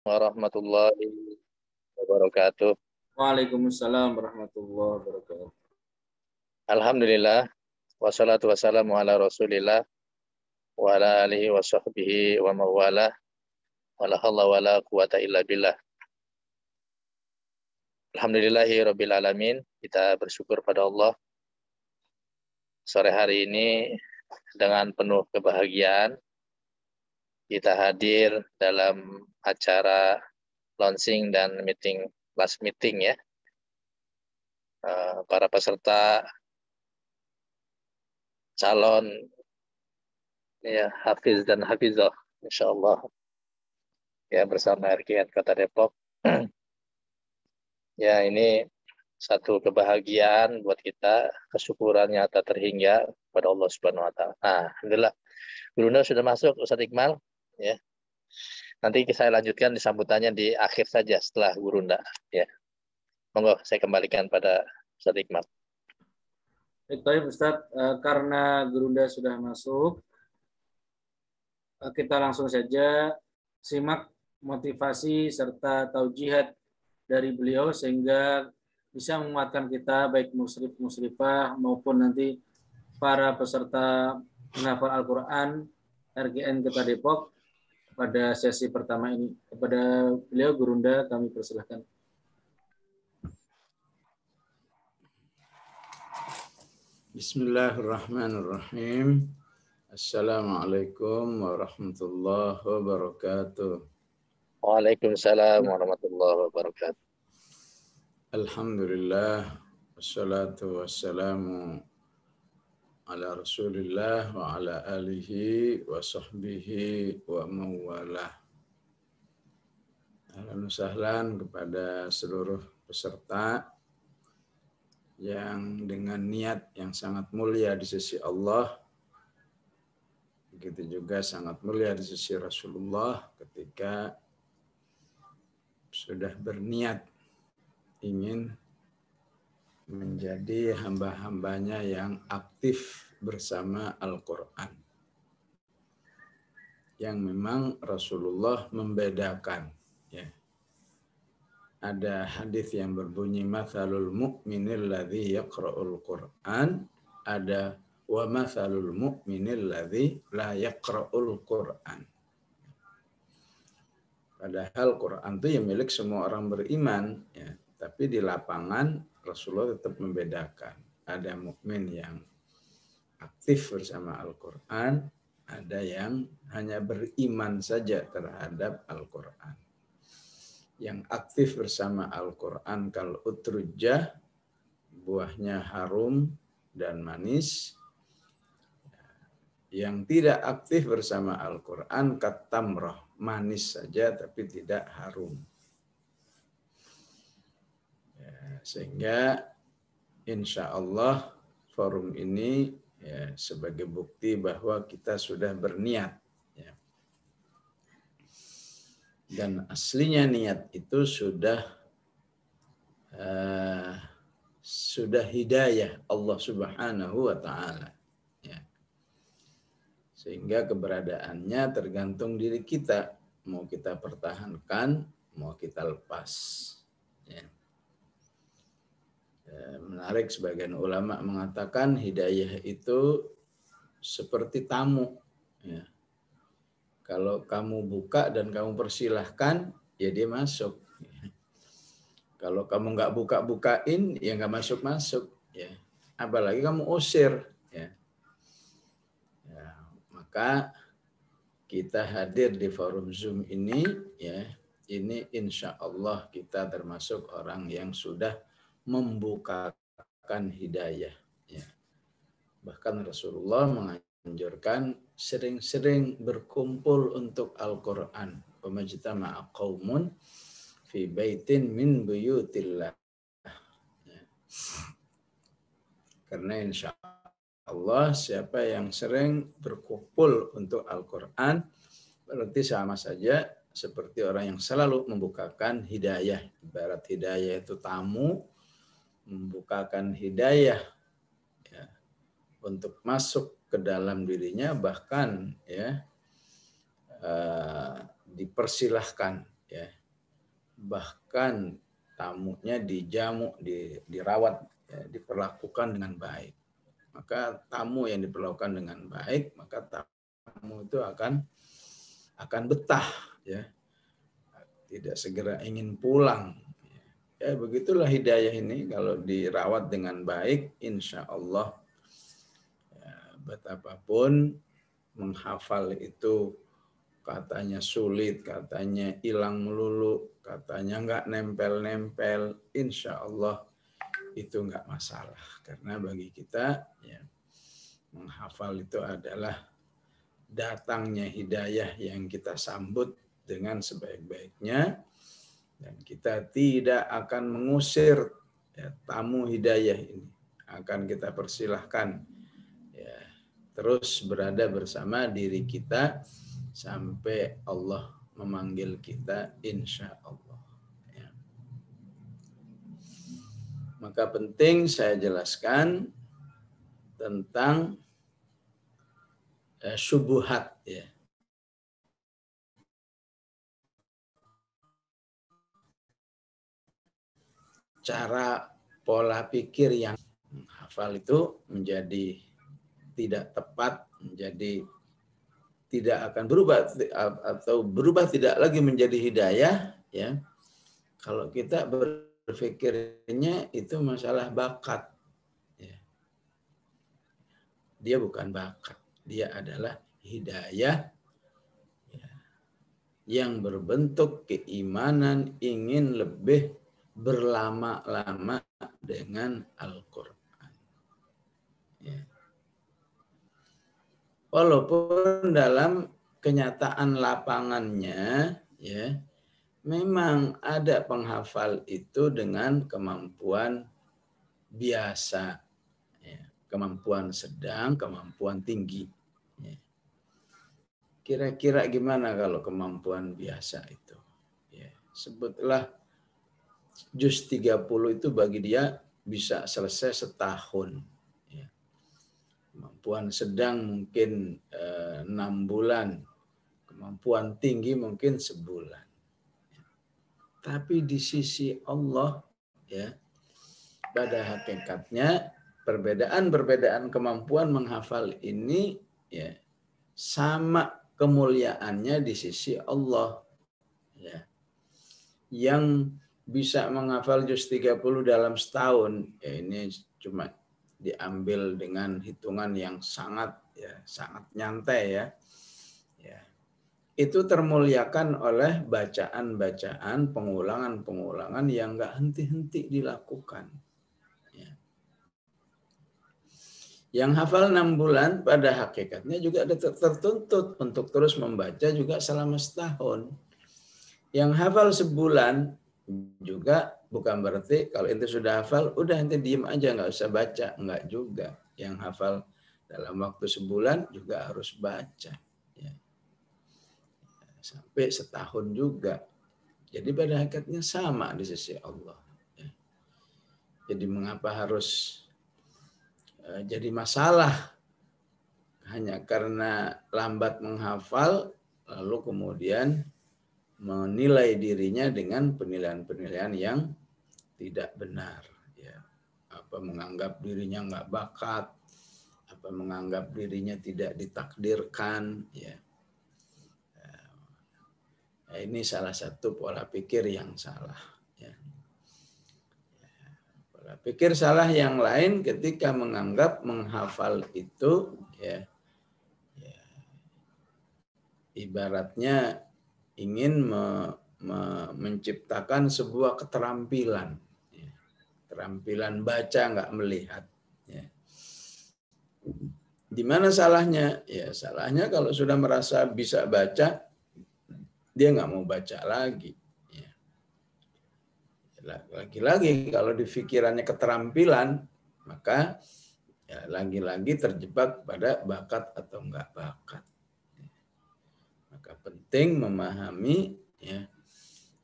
Warahmatullahi wabarakatuh. Waalaikumsalam warahmatullahi wabarakatuh. Alhamdulillah, wassalatu wassalamu ala rasulillah, wa ala alihi wa sahbihi wa mawala, wa la hawla wa la quwata illa billah. Alhamdulillahi rabbil alamin, kita bersyukur pada Allah. Sore hari ini dengan penuh kebahagiaan, kita hadir dalam acara launching dan last meeting ya. Para peserta calon ya hafiz dan hafizah insyaallah ya bersama RKN Kota Depok. Ya ini satu kebahagiaan buat kita, kesyukuran nyata terhingga pada Allah Subhanahu wa taala. Nah, alhamdulillah Gurunda sudah masuk Ustadz Iqmal ya. Nanti saya lanjutkan di sambutannya di akhir saja setelah Gurunda ya. Monggo saya kembalikan pada Ustadz Iqmal. Baik Ustadz, karena Gurunda sudah masuk, kita langsung saja simak motivasi serta taujihat dari beliau sehingga bisa menguatkan kita baik musyrif-musyrifah maupun nanti para peserta menghafal Al-Quran RGN Kota Depok pada sesi pertama ini. Kepada beliau Gurunda kami persilahkan. Bismillahirrahmanirrahim. Assalamualaikum warahmatullahi wabarakatuh. Waalaikumsalam warahmatullahi wabarakatuh. Alhamdulillah, wassalatu wassalamu ala rasulillah wa ala alihi wa sahbihi wa mawalah. Ahlan wa sahlan kepada seluruh peserta yang dengan niat yang sangat mulia di sisi Allah, begitu juga sangat mulia di sisi Rasulullah ketika sudah berniat ingin menjadi hamba-hambanya yang aktif bersama Al-Quran. Yang memang Rasulullah membedakan. Ya. Ada hadis yang berbunyi mathalul mu'minil ladzi yaqra'ul Qur'an, ada wa mathalul mu'minil ladzi la yaqra'ul Qur'an. Padahal Quran itu ya milik semua orang beriman, ya. Tapi di lapangan Rasulullah tetap membedakan. Ada mukmin yang aktif bersama Al-Quran, ada yang hanya beriman saja terhadap Al-Quran. Yang aktif bersama Al-Quran kal utrujah, buahnya harum dan manis. Yang tidak aktif bersama Al-Quran kat tamrah, manis saja tapi tidak harum. Ya, sehingga insya Allah forum ini ya, sebagai bukti bahwa kita sudah berniat. Ya. Dan aslinya niat itu sudah hidayah Allah Subhanahu wa Ta'ala. Ya. Sehingga keberadaannya tergantung diri kita, mau kita pertahankan, mau kita lepas. Ya. Menarik, sebagian ulama mengatakan hidayah itu seperti tamu. Ya. Kalau kamu buka dan kamu persilahkan, ya dia masuk. Ya. Kalau kamu nggak buka-bukain, ya nggak masuk-masuk. Ya. Apalagi kamu usir. Ya. Ya. Maka kita hadir di forum Zoom ini, ya, ini insya Allah kita termasuk orang yang sudah membukakan hidayah. Ya. Bahkan Rasulullah menganjurkan sering-sering berkumpul untuk Al-Quran. Wamajtama'a qaumun fi baitin min buyutillah. Ya. Karena insya Allah siapa yang sering berkumpul untuk Al-Quran berarti sama saja seperti orang yang selalu membukakan hidayah. Ibarat hidayah itu tamu, membukakan hidayah ya, untuk masuk ke dalam dirinya, bahkan ya dipersilahkan ya, bahkan tamunya dijamu, dirawat, ya, diperlakukan dengan baik. Maka tamu yang diperlakukan dengan baik, maka tamu itu akan betah, ya, tidak segera ingin pulang. Ya, begitulah hidayah ini kalau dirawat dengan baik, insya Allah, ya, betapapun menghafal itu katanya sulit, katanya hilang melulu, katanya nggak nempel-nempel, insya Allah itu nggak masalah. Karena bagi kita, ya, menghafal itu adalah datangnya hidayah yang kita sambut dengan sebaik-baiknya, dan kita tidak akan mengusir, ya, tamu hidayah ini. Akan kita persilahkan, ya, terus berada bersama diri kita sampai Allah memanggil kita, insya Allah. Ya. Maka penting saya jelaskan tentang syubhat, ya. Cara pola pikir yang hafal itu menjadi tidak tepat, menjadi tidak akan berubah, atau berubah tidak lagi menjadi hidayah, ya, kalau kita berpikirnya itu masalah bakat, ya. Dia bukan bakat, dia adalah hidayah, ya, yang berbentuk keimanan ingin lebih berlama-lama dengan Al-Quran. Ya. Walaupun dalam kenyataan lapangannya, ya, memang ada penghafal itu dengan kemampuan biasa, ya, kemampuan sedang, kemampuan tinggi. Ya. Kira-kira gimana kalau kemampuan biasa itu? Ya, sebutlah juz 30 itu bagi dia bisa selesai setahun. Ya. Kemampuan sedang mungkin 6 bulan. Kemampuan tinggi mungkin sebulan. Ya. Tapi di sisi Allah, ya, pada hakikatnya perbedaan kemampuan menghafal ini, ya, sama kemuliaannya di sisi Allah. Ya. Yang bisa menghafal juz 30 dalam setahun, ya, ini cuma diambil dengan hitungan yang sangat, ya, sangat nyantai, ya. Ya. Itu termuliakan oleh bacaan-bacaan, pengulangan-pengulangan yang enggak henti-henti dilakukan. Ya. Yang hafal 6 bulan pada hakikatnya juga tertuntut untuk terus membaca juga selama setahun. Yang hafal sebulan juga bukan berarti kalau ente sudah hafal, udah ente diem aja nggak usah baca, nggak juga. Yang hafal dalam waktu sebulan juga harus baca, ya. Sampai setahun juga. Jadi pada hakikatnya sama di sisi Allah. Ya. Jadi mengapa harus jadi masalah hanya karena lambat menghafal, lalu kemudian menilai dirinya dengan penilaian-penilaian yang tidak benar, ya. Apa menganggap dirinya nggak bakat, apa menganggap dirinya tidak ditakdirkan, ya. Nah, ini salah satu pola pikir yang salah, ya. Pola pikir salah yang lain ketika menganggap menghafal itu, ya, ibaratnya ingin menciptakan sebuah keterampilan, ya. Keterampilan baca nggak melihat, ya. Di mana salahnya? Ya salahnya kalau sudah merasa bisa baca, dia nggak mau baca lagi. Ya. Lagi-lagi kalau di pikirannya keterampilan, maka ya lagi-lagi terjebak pada bakat atau nggak bakat. Maka penting memahami, ya,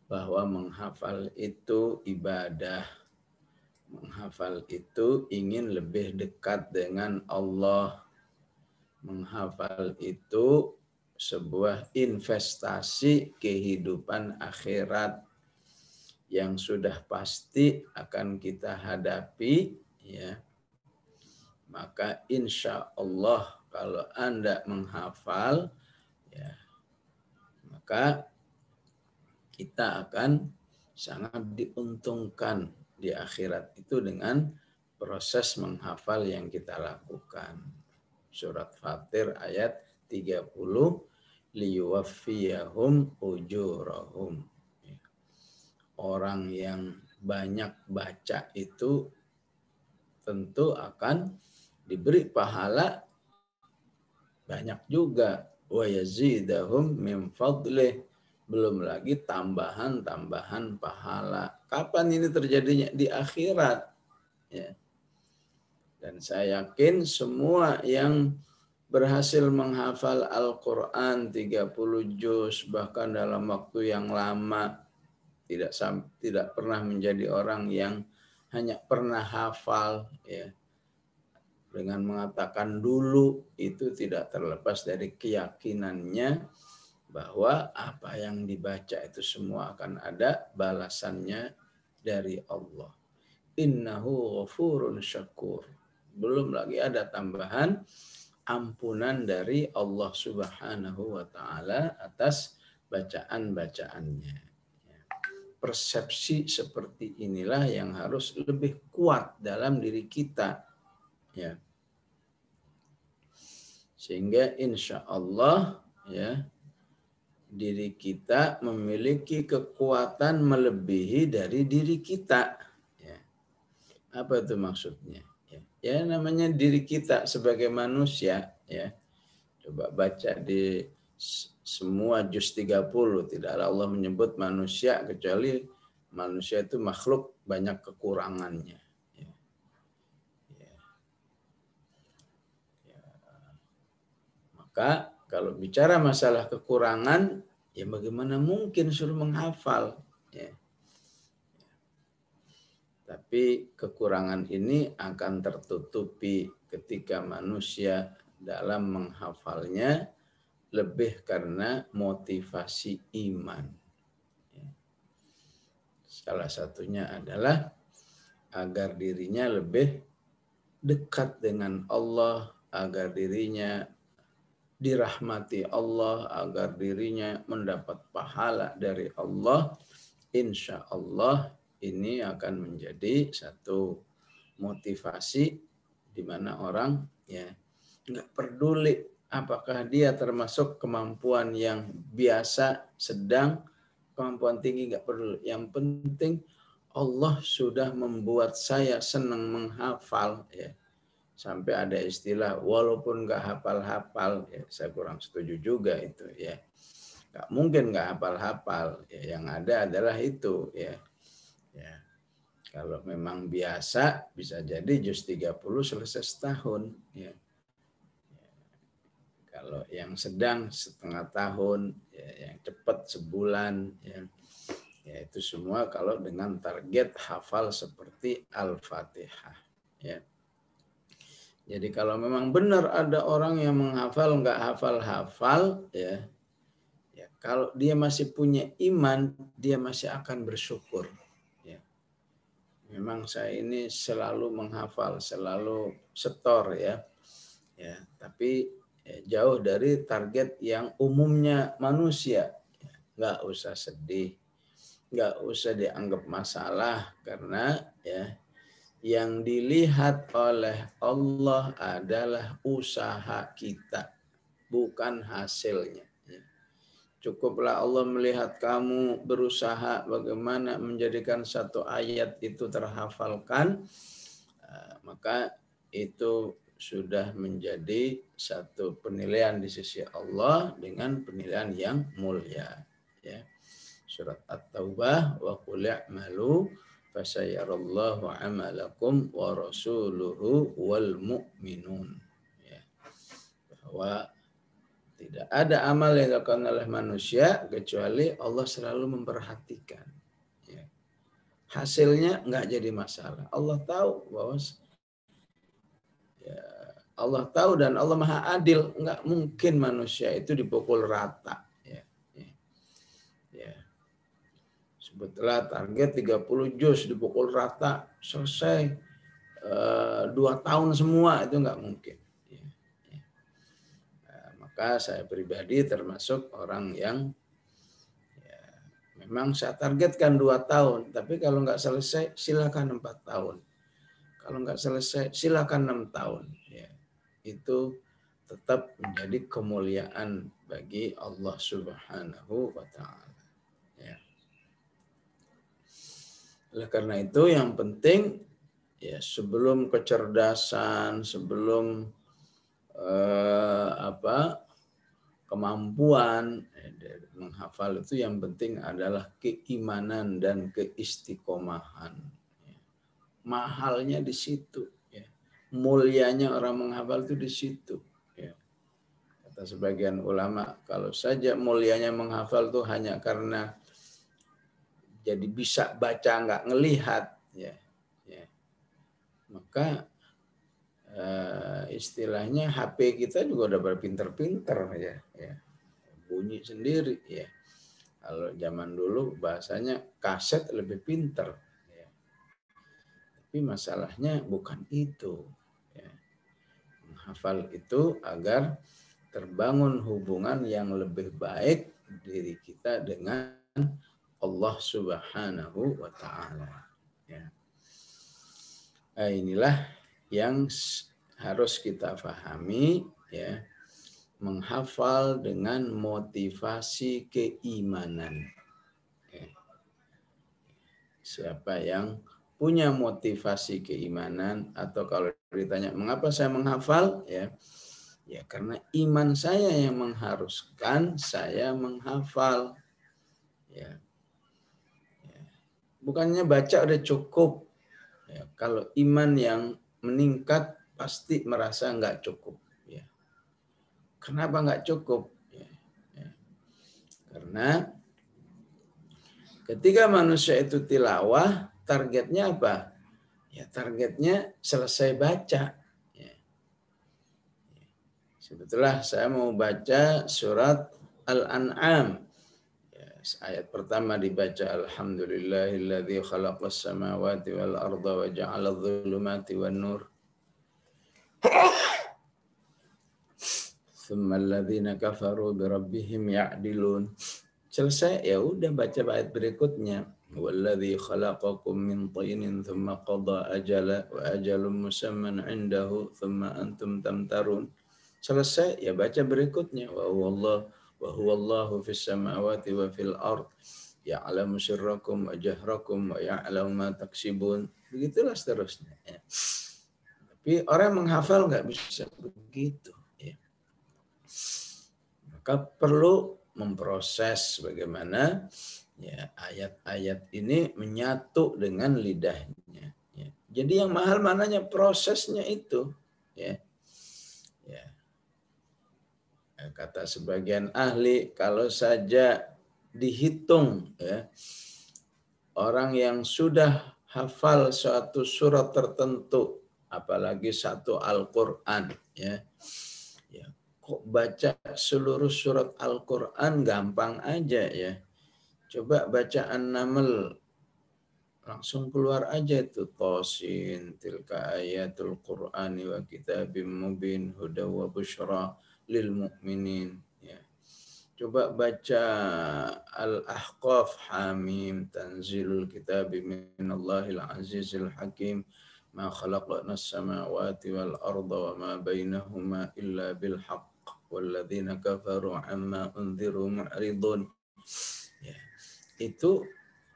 bahwa menghafal itu ibadah. Menghafal itu ingin lebih dekat dengan Allah. Menghafal itu sebuah investasi kehidupan akhirat yang sudah pasti akan kita hadapi, ya. Maka insya Allah kalau Anda menghafal, ya, maka kita akan sangat diuntungkan di akhirat itu dengan proses menghafal yang kita lakukan. Surat Fatir ayat 30, liyuwaffiyahum ujurahum. Orang yang banyak baca itu tentu akan diberi pahala banyak juga. Wa yazidahum min fadlih. Belum lagi tambahan-tambahan pahala. Kapan ini terjadinya? Di akhirat. Ya. Dan saya yakin semua yang berhasil menghafal Al-Quran 30 juz, bahkan dalam waktu yang lama, tidak pernah menjadi orang yang hanya pernah hafal, ya, dengan mengatakan dulu, itu tidak terlepas dari keyakinannya bahwa apa yang dibaca itu semua akan ada balasannya dari Allah. Innahu ghafurun syakur. Belum lagi ada tambahan ampunan dari Allah Subhanahu wa taala atas bacaan-bacaannya. Persepsi seperti inilah yang harus lebih kuat dalam diri kita, ya. Sehingga insya Allah, ya, diri kita memiliki kekuatan melebihi dari diri kita. Ya. Apa itu maksudnya? Ya, namanya diri kita sebagai manusia, ya. Coba baca di semua juz 30, tidaklah Allah menyebut manusia kecuali manusia itu makhluk banyak kekurangannya. Ya. Ya. Ya. Maka kalau bicara masalah kekurangan, ya bagaimana mungkin suruh menghafal, ya. Tapi kekurangan ini akan tertutupi ketika manusia dalam menghafalnya lebih karena motivasi iman. Salah satunya adalah agar dirinya lebih dekat dengan Allah, agar dirinya dirahmati Allah, agar dirinya mendapat pahala dari Allah. Insya Allah ini akan menjadi satu motivasi di mana orang, ya, nggak peduli apakah dia termasuk kemampuan yang biasa, sedang, kemampuan tinggi, nggak peduli. Yang penting Allah sudah membuat saya senang menghafal, ya. Sampai ada istilah walaupun nggak hafal-hafal, ya, saya kurang setuju juga itu, ya. Nggak mungkin nggak hafal-hafal, ya. Yang ada adalah itu, ya. Ya. Kalau memang biasa bisa jadi juz 30 selesai setahun, ya. Kalau yang sedang setengah tahun, ya, yang cepat sebulan, ya. Ya, itu semua kalau dengan target hafal seperti Al-Fatihah, ya. Jadi kalau memang benar ada orang yang menghafal nggak hafal-hafal, ya, ya, kalau dia masih punya iman, dia masih akan bersyukur. Ya. Memang saya ini selalu menghafal, selalu setor, ya, ya, tapi ya, jauh dari target yang umumnya manusia. Ya, nggak usah sedih, nggak usah dianggap masalah karena, ya, yang dilihat oleh Allah adalah usaha kita, bukan hasilnya. Cukuplah Allah melihat kamu berusaha bagaimana menjadikan satu ayat itu terhafalkan, maka itu sudah menjadi satu penilaian di sisi Allah dengan penilaian yang mulia. Ya. Surat At-Taubah, wa qul i'malu fasayarallahu amalakum wa rasuluhu wal mu'minun. Ya. Bahwa tidak ada amal yang dilakukan oleh manusia kecuali Allah selalu memperhatikan. Ya. Hasilnya nggak jadi masalah. Allah tahu bahwa, ya, Allah tahu dan Allah Maha Adil. Enggak mungkin manusia itu dipukul rata. Ya. Ya. Sebetulnya target 30 juz dipukul rata, selesai 2 tahun semua, itu enggak mungkin. Ya. Ya. Nah, maka saya pribadi termasuk orang yang ya, memang saya targetkan 2 tahun, tapi kalau enggak selesai silakan 4 tahun. Kalau enggak selesai silakan 6 tahun. Ya. Itu tetap menjadi kemuliaan bagi Allah Subhanahu wa taala. Ya. Oleh karena itu yang penting ya sebelum kecerdasan, sebelum kemampuan menghafal itu yang penting adalah keimanan dan keistiqomahan. Mahalnya di situ. Ya. Mulianya orang menghafal itu di situ. Ya. Kata sebagian ulama, kalau saja mulianya menghafal itu hanya karena jadi bisa baca nggak ngelihat, ya, maka istilahnya HP kita juga udah berpinter-pinter, ya, bunyi sendiri, ya. Kalau zaman dulu bahasanya kaset lebih pinter. Tapi masalahnya bukan itu. Ya. Menghafal itu agar terbangun hubungan yang lebih baik diri kita dengan Allah Subhanahu wa taala. Ya. Nah, inilah yang harus kita pahami, ya. Menghafal dengan motivasi keimanan. Ya. Siapa yang punya motivasi keimanan, atau kalau ditanya mengapa saya menghafal, ya karena iman saya yang mengharuskan saya menghafal, ya. Bukannya baca udah cukup, ya. Kalau iman yang meningkat pasti merasa nggak cukup, ya. Kenapa nggak cukup? Ya. Karena ketika manusia itu tilawah, targetnya apa? Ya targetnya selesai baca. Ya. Sebetulnya saya mau baca surat Al-An'am. Ya, ayat pertama dibaca Alhamdulillahilladzi khalaqas samawati wal arda wa ja'ala adh-dhulumati wan nur. Tsumma alladzina kafaru bi rabbihim ya'dilun. Selesai, ya udah baca ayat berikutnya. Walladzi khalaqakum min tinin thumma qada ajala wa ajalun musamman 'indahu thumma antum tamtarun. Selesai, ya baca berikutnya. Wa huwallahu fis samawati wa fil ard ya'lamu sirrakum wa jahrakum wa ya'lamu ma taksibun. Begitulah seterusnya. Ya. Tapi orang menghafal nggak bisa begitu. Ya. Maka perlu memproses bagaimana ya ayat-ayat ini menyatu dengan lidahnya. Ya. Jadi yang mahal mananya prosesnya itu. Ya. Ya. Kata sebagian ahli, kalau saja dihitung ya orang yang sudah hafal suatu surat tertentu, apalagi satu Al-Quran, ya kok baca seluruh surat Al-Quran gampang aja ya. Coba baca An-Naml, langsung keluar aja itu Tosin, tilka ayatul Qur'ani wa kitabim mubin huda wa busyra lil mu'minin. Ya. Coba baca Al-Ahqaf, Hamim, tanzilul kitabi minallahil azizil hakim, ma khalaqna as-samawati wal arda wa ma bainahuma illa bil haqq walladzina kafaru amma unziru mu'ridun. Ya. Itu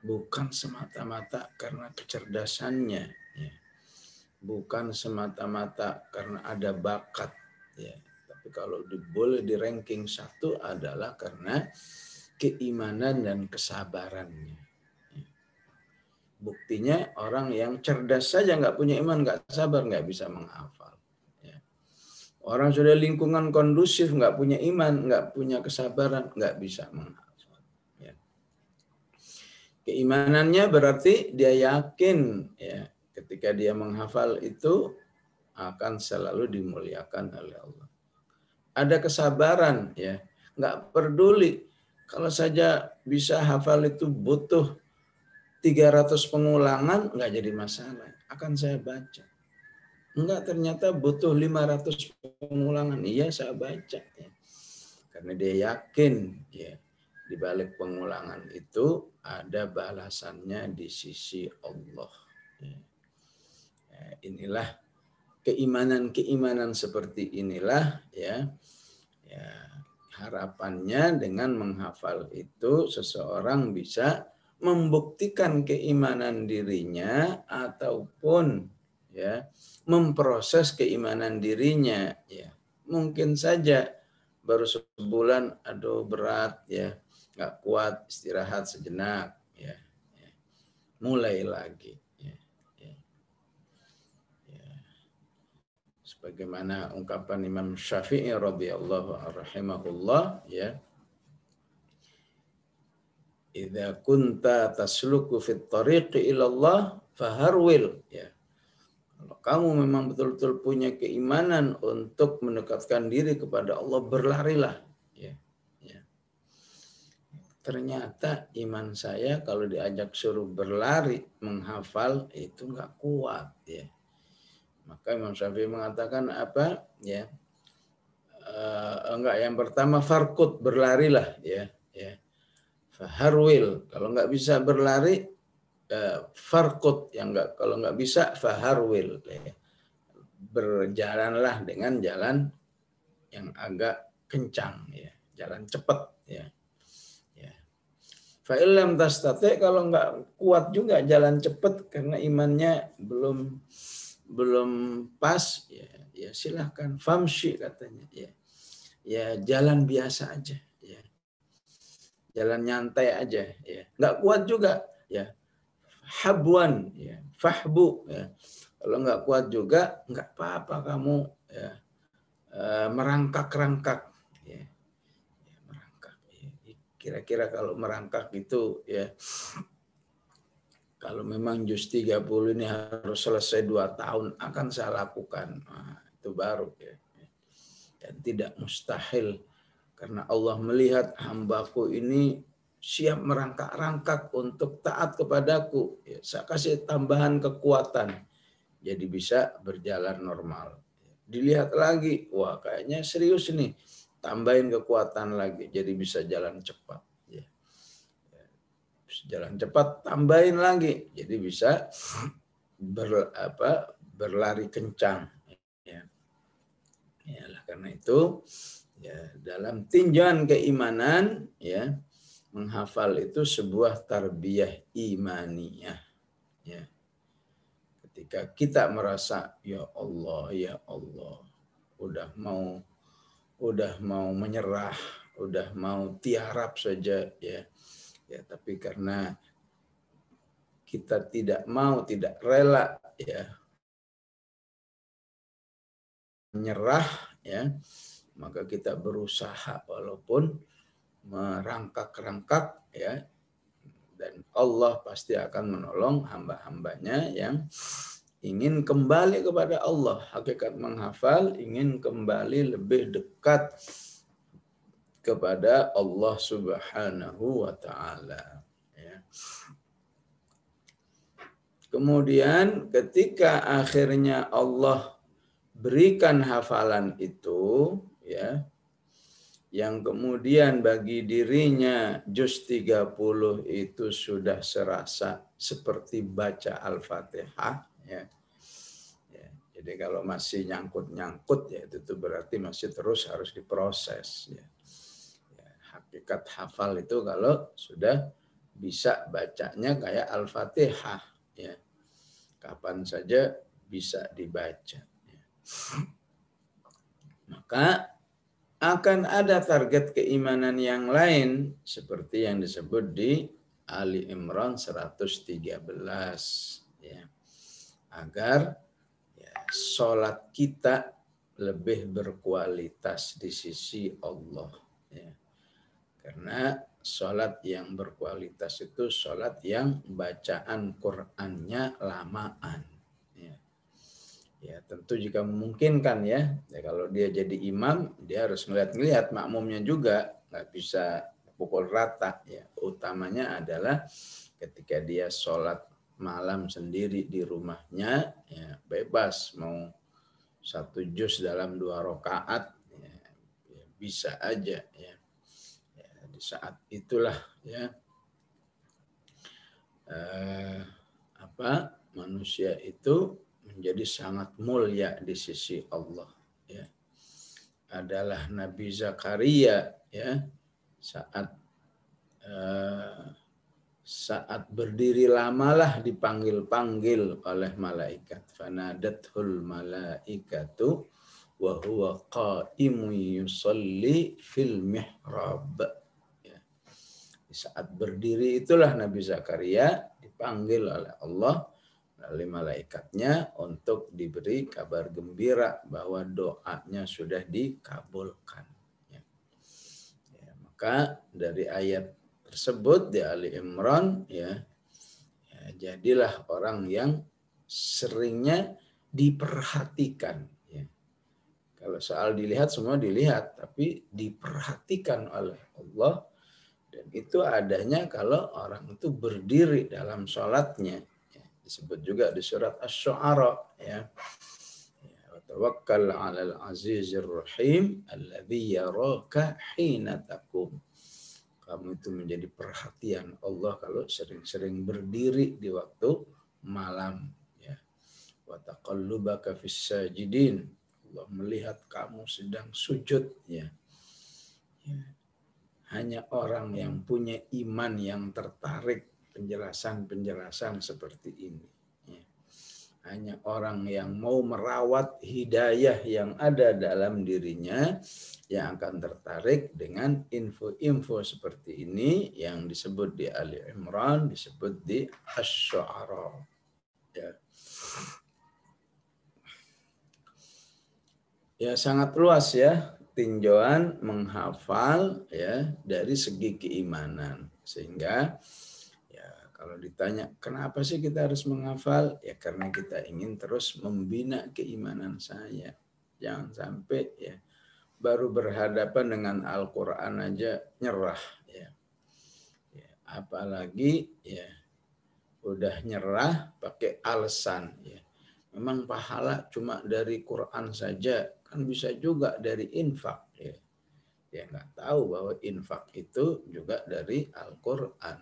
bukan semata-mata karena kecerdasannya, ya. Bukan semata-mata karena ada bakat, ya. Tapi kalau boleh di ranking 1 adalah karena keimanan dan kesabarannya. Ya. Buktinya orang yang cerdas saja nggak punya iman, nggak sabar, nggak bisa menghafal. Ya. Orang sudah lingkungan kondusif, nggak punya iman, nggak punya kesabaran, nggak bisa menghafal. Keimanannya berarti dia yakin ya ketika dia menghafal itu akan selalu dimuliakan oleh Allah. Ada kesabaran, ya, nggak peduli. Kalau saja bisa hafal itu butuh 300 pengulangan, nggak jadi masalah. Akan saya baca. Enggak, ternyata butuh 500 pengulangan. Iya, saya baca. Ya. Karena dia yakin, ya, di balik pengulangan itu ada balasannya di sisi Allah. Ya. Inilah keimanan seperti inilah, ya, ya, harapannya dengan menghafal itu seseorang bisa membuktikan keimanan dirinya ataupun, ya, memproses keimanan dirinya. Ya, mungkin saja baru sebulan, aduh berat, ya, nggak kuat, istirahat sejenak, ya, ya. Mulai lagi. Sebagaimana ungkapan Imam Syafi'i radhiyallahu rahimahullah, ya, idza kunta tasluku fit tariqi ila Allah faharwil, ya. Kalau kamu memang betul-betul punya keimanan untuk mendekatkan diri kepada Allah, berlarilah, ya. Ya. Ternyata iman saya kalau diajak suruh berlari menghafal itu nggak kuat, ya. Maka Imam Syafi'i mengatakan apa? Ya, enggak, yang pertama farkut, berlarilah, ya, ya. Faharwil, kalau nggak bisa berlari, farkut, yang enggak, kalau nggak bisa faharwil, ya. Berjalanlah dengan jalan yang agak kencang, ya, jalan cepat, ya. Ya. Fa'ilam tastati, kalau nggak kuat juga jalan cepat karena imannya belum pas, ya, ya silahkan famshi katanya, ya, ya jalan biasa aja, ya, jalan nyantai aja, ya, nggak kuat juga, ya, habwan, ya, fahbu, ya, kalau nggak kuat juga nggak apa-apa kamu, ya, merangkak-rangkak, ya, ya, merangkak, ya. Kira-kira kalau merangkak itu, ya, kalau memang juz 30 ini harus selesai 2 tahun, akan saya lakukan. Nah, itu baru, ya. Dan tidak mustahil. Karena Allah melihat hambaku ini siap merangkak-rangkak untuk taat kepadaku. Ya, saya kasih tambahan kekuatan. Jadi bisa berjalan normal. Dilihat lagi, wah kayaknya serius nih. Tambahin kekuatan lagi, jadi bisa jalan cepat. Jalan cepat, tambahin lagi, jadi bisa berlari kencang, ya. Ya, karena itu, ya, dalam tinjauan keimanan, ya, menghafal itu sebuah tarbiyah imaniyah, ya. Ketika kita merasa, ya Allah, udah mau menyerah, udah mau tiarap saja, ya. Ya, tapi karena kita tidak rela, ya, menyerah, ya, maka kita berusaha walaupun merangkak-rangkak, ya, dan Allah pasti akan menolong hamba-hambanya yang ingin kembali kepada Allah. Hakikat menghafal ingin kembali lebih dekat kepada Allah Subhanahu wa ta'ala. Ya. Kemudian ketika akhirnya Allah berikan hafalan itu, ya, yang kemudian bagi dirinya juz 30 itu sudah serasa seperti baca Al-Fatihah, ya. Ya, jadi kalau masih nyangkut-nyangkut, ya, itu berarti masih terus harus diproses, ya. Hakikat hafal itu kalau sudah bisa bacanya kayak Al-Fatihah, ya, kapan saja bisa dibaca, ya. Maka akan ada target keimanan yang lain seperti yang disebut di Ali Imran 113, ya, agar, ya, sholat kita lebih berkualitas di sisi Allah, ya. Karena sholat yang berkualitas itu sholat yang bacaan Qur'annya lamaan. Ya. Ya tentu jika memungkinkan ya. Kalau dia jadi imam, dia harus ngeliat makmumnya juga, nggak bisa pukul rata. Ya, utamanya adalah ketika dia sholat malam sendiri di rumahnya, ya bebas mau 1 juz dalam 2 rakaat, ya, ya bisa aja ya. Ya. Di saat itulah ya manusia itu menjadi sangat mulia di sisi Allah ya. Adalah Nabi Zakaria ya, saat berdiri lamalah dipanggil-panggil oleh malaikat. Fanadathul malaikatu wa huwa qa'imun yusalli fil mihrab. Ya. Di saat berdiri itulah Nabi Zakaria dipanggil oleh Allah oleh malaikatnya untuk diberi kabar gembira bahwa doanya sudah dikabulkan. Ya. Ya, maka dari ayat tersebut di Ali Imran ya, jadilah orang yang seringnya diperhatikan. Ya. Kalau soal dilihat semua dilihat, tapi diperhatikan oleh Allah, dan itu adanya kalau orang itu berdiri dalam sholatnya. Disebut juga di surat Asy-Syu'ara ya. Tawakkal 'alal 'azizir rahim alladzi yaraka hina taqum. Kamu itu menjadi perhatian Allah kalau sering-sering berdiri di waktu malam ya. Wa taqallubaka fis sajidin. Allah melihat kamu sedang sujud ya. Ya. Hanya orang yang punya iman yang tertarik penjelasan-penjelasan seperti ini. Ya. Hanya orang yang mau merawat hidayah yang ada dalam dirinya yang akan tertarik dengan info-info seperti ini yang disebut di Ali Imran, disebut di Asy-Syu'ara. Ya. Ya sangat luas ya tinjauan menghafal ya dari segi keimanan. Sehingga ya kalau ditanya kenapa sih kita harus menghafal? Ya karena kita ingin terus membina keimanan saya. Jangan sampai ya baru berhadapan dengan Al-Quran aja nyerah ya. Ya apalagi ya udah nyerah pakai alasan ya. Memang pahala cuma dari Quran saja, kan bisa juga dari infak ya. Ya nggak tahu bahwa infak itu juga dari Al-Quran.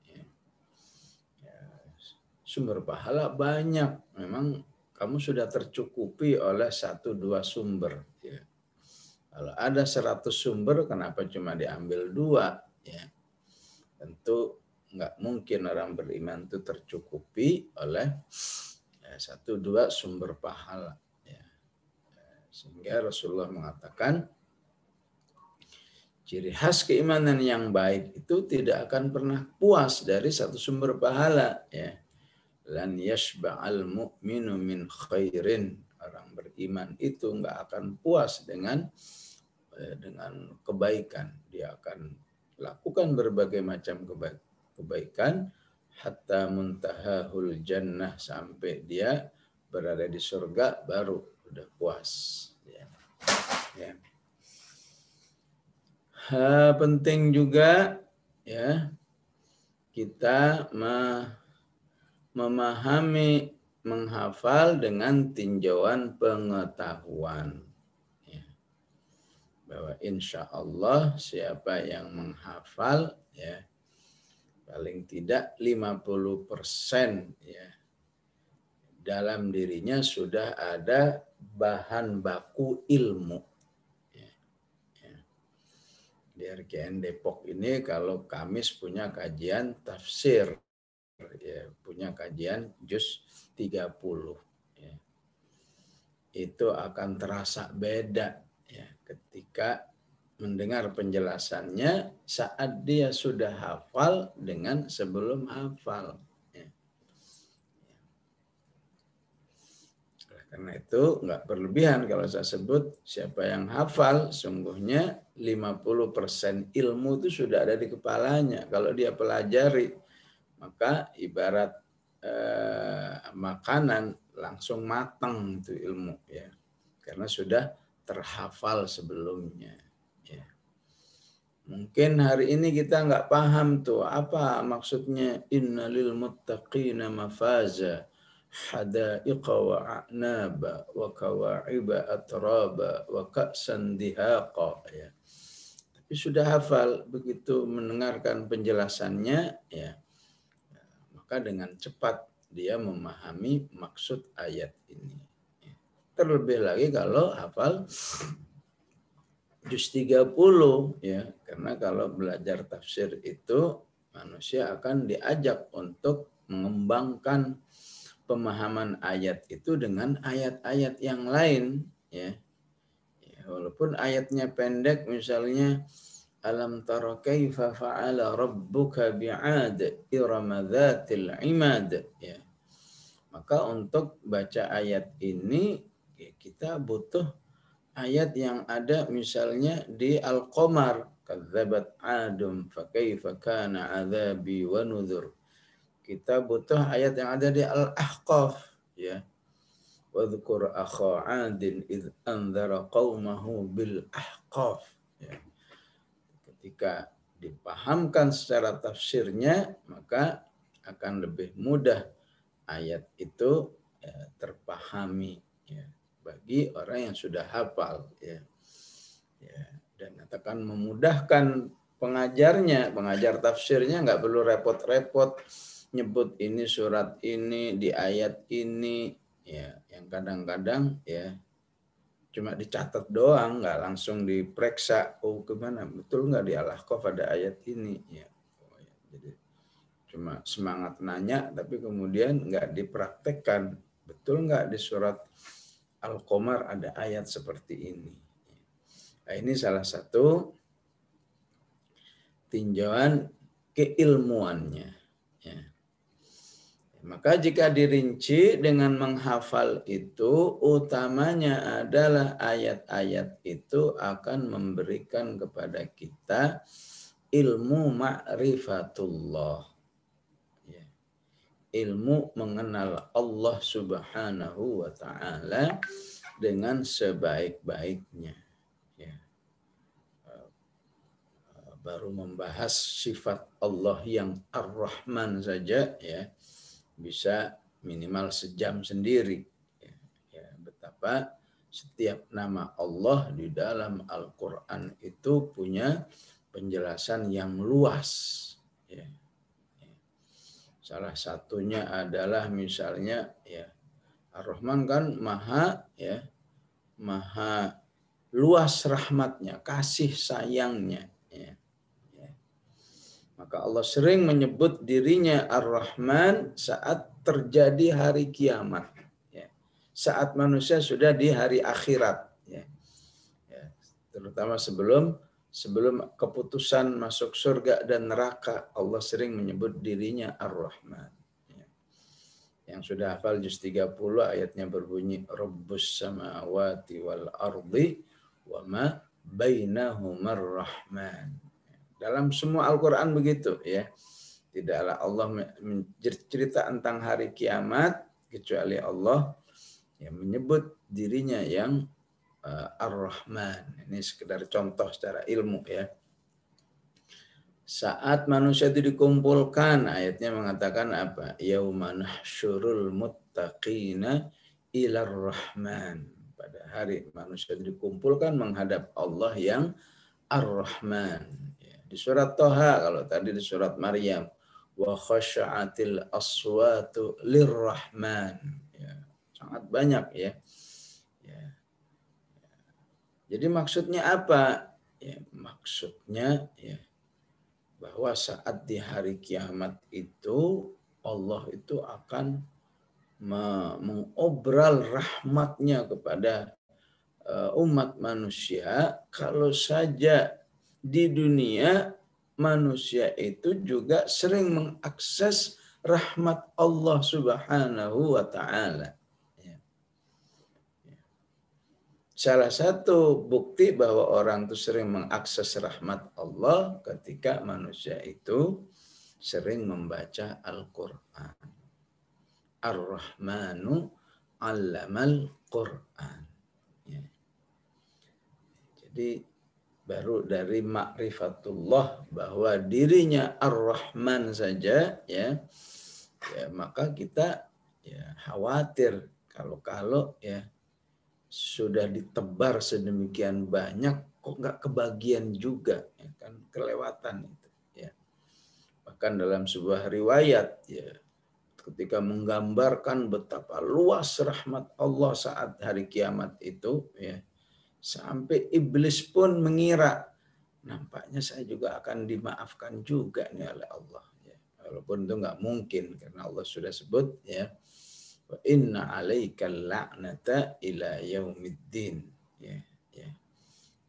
Ya. Ya, sumber pahala banyak. Memang kamu sudah tercukupi oleh 1-2 sumber. Ya. Kalau ada 100 sumber, kenapa cuma diambil 2? Ya. Tentu nggak mungkin orang beriman itu tercukupi oleh 1-2 sumber pahala. Ya. Sehingga Rasulullah mengatakan, ciri khas keimanan yang baik itu tidak akan pernah puas dari 1 sumber pahala. Ya. Lan yashba'al mu'minu min khairin. Orang beriman itu nggak akan puas dengan kebaikan. Dia akan lakukan berbagai macam kebaikan hatta muntahahul jannah, sampai dia berada di surga baru udah puas. Ya. Ya. Penting juga ya kita memahami, menghafal dengan tinjauan pengetahuan. Ya. Bahwa insya Allah siapa yang menghafal ya paling tidak 50% ya dalam dirinya sudah ada bahan baku ilmu. Ya. Ya. Di RKN Depok ini kalau Kamis punya kajian tafsir, ya, punya kajian juz 30. Ya. Itu akan terasa beda ya ketika mendengar penjelasannya saat dia sudah hafal dengan sebelum hafal. Ya. Karena itu nggak berlebihan kalau saya sebut siapa yang hafal sungguhnya 50% ilmu itu sudah ada di kepalanya. Kalau dia pelajari maka ibarat makanan langsung matang itu ilmu ya, karena sudah terhafal sebelumnya. Ya. Mungkin hari ini kita nggak paham tuh apa maksudnya innalil muttaqina mafaza hadaiqa wa a'naba wa kawa'iba atraba wa ka'san dihaqa ya. Tapi sudah hafal, begitu mendengarkan penjelasannya ya, maka dengan cepat dia memahami maksud ayat ini. Terlebih lagi kalau hafal juz 30 ya, karena kalau belajar tafsir itu manusia akan diajak untuk mengembangkan pemahaman ayat itu dengan ayat-ayat yang lain ya. Walaupun ayatnya pendek, misalnya alam tara kaifa fa'ala rabbuka bi'ad irama dzatil imad ya. Maka untuk baca ayat ini ya, kita butuh ayat yang ada misalnya di Al-Qamar, kadzabat adum fa kaifa kana adzabi wa nuzur. Kita butuh ayat yang ada di Al-Ahqaf ya. Wadhkur akha 'adin id anzara qaumahu bil ahqaf ya. Ketika dipahamkan secara tafsirnya, maka akan lebih mudah ayat itu ya, terpahami ya, bagi orang yang sudah hafal ya. Ya, dan akan memudahkan pengajarnya, pengajar tafsirnya nggak perlu repot-repot nyebut ini surat ini di ayat ini ya, yang kadang-kadang ya cuma dicatat doang, nggak langsung diperiksa, oh gimana betul nggak di Al-Ahqaf ada ayat ini ya. Jadi cuma semangat nanya tapi kemudian nggak dipraktekkan, betul nggak di surat Al-Qamar ada ayat seperti ini. Nah, ini salah satu tinjauan keilmuannya ya. Maka jika dirinci dengan menghafal itu, utamanya adalah ayat-ayat itu akan memberikan kepada kita ilmu ma'rifatullah. Ya. Ilmu mengenal Allah Subhanahu wa ta'ala dengan sebaik-baiknya. Ya. Baru membahas sifat Allah yang Ar-Rahman saja ya, bisa minimal sejam sendiri. Ya, betapa setiap nama Allah di dalam Al-Quran itu punya penjelasan yang luas. Ya. Salah satunya adalah misalnya ya, Ar-Rahman kan maha ya, maha luas rahmatnya, kasih sayangnya. Ya. Maka Allah sering menyebut dirinya Ar-Rahman saat terjadi hari kiamat. Ya. Saat manusia sudah di hari akhirat. Ya. Ya. Terutama sebelum keputusan masuk surga dan neraka, Allah sering menyebut dirinya Ar-Rahman. Ya. Yang sudah hafal juz 30 ayatnya berbunyi Rabbus samawati wal ardi wa ma bainahumar rahman. Dalam semua Al-Quran begitu ya. Tidaklah Allah cerita tentang hari kiamat kecuali Allah yang menyebut dirinya yang Ar-Rahman. Ini sekedar contoh secara ilmu ya. Saat manusia itu dikumpulkan, ayatnya mengatakan apa? Yauma nahsyurul muttaqina ilar rahman. Pada hari manusia itu dikumpulkan menghadap Allah yang Ar-Rahman. Di surat Toha, kalau tadi di surat Maryam, wa khasya'atil aswatu lirrahman. Ya, sangat banyak ya. Ya. Jadi maksudnya apa? Ya, maksudnya ya, bahwa saat di hari kiamat itu Allah itu akan mengobral rahmatnya kepada umat manusia kalau saja di dunia manusia itu juga sering mengakses rahmat Allah Subhanahu wa ta'ala. Salah satu bukti bahwa orang itu sering mengakses rahmat Allah ketika manusia itu sering membaca Al-Quran. Ar-Rahmanu 'allamal Qur'an. Ya. Jadi baru dari ma'rifatullah bahwa dirinya Ar-Rahman saja ya maka kita ya khawatir kalau ya sudah ditebar sedemikian banyak kok nggak kebagian juga ya kan, kelewatan itu ya. Bahkan dalam sebuah riwayat ya ketika menggambarkan betapa luas rahmat Allah saat hari kiamat itu ya, sampai iblis pun mengira nampaknya saya juga akan dimaafkan juga nih oleh Allah ya. Walaupun itu nggak mungkin karena Allah sudah sebut ya, wa inna 'alaikal la'nata ila yaumiddin ya, ya.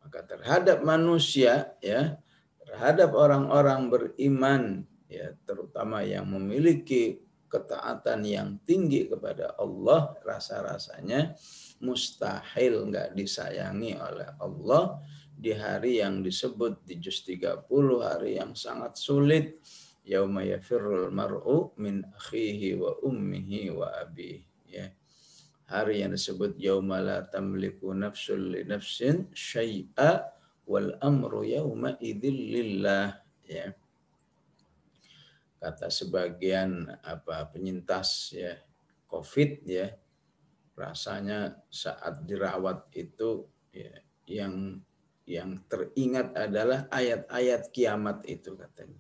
Maka terhadap manusia ya, terhadap orang-orang beriman ya, terutama yang memiliki ketaatan yang tinggi kepada Allah, rasa-rasanya mustahil nggak disayangi oleh Allah di hari yang disebut di juz 30, hari yang sangat sulit. Yauma yafirrul mar'u min akhihi wa ummihi wa abihi ya. Hari yang disebut yauma la tamliku nafsun li nafsin syai'a wal amru yauma idzil lillah ya. Kata sebagian penyintas ya COVID ya, rasanya saat dirawat itu ya, yang teringat adalah ayat-ayat kiamat itu katanya.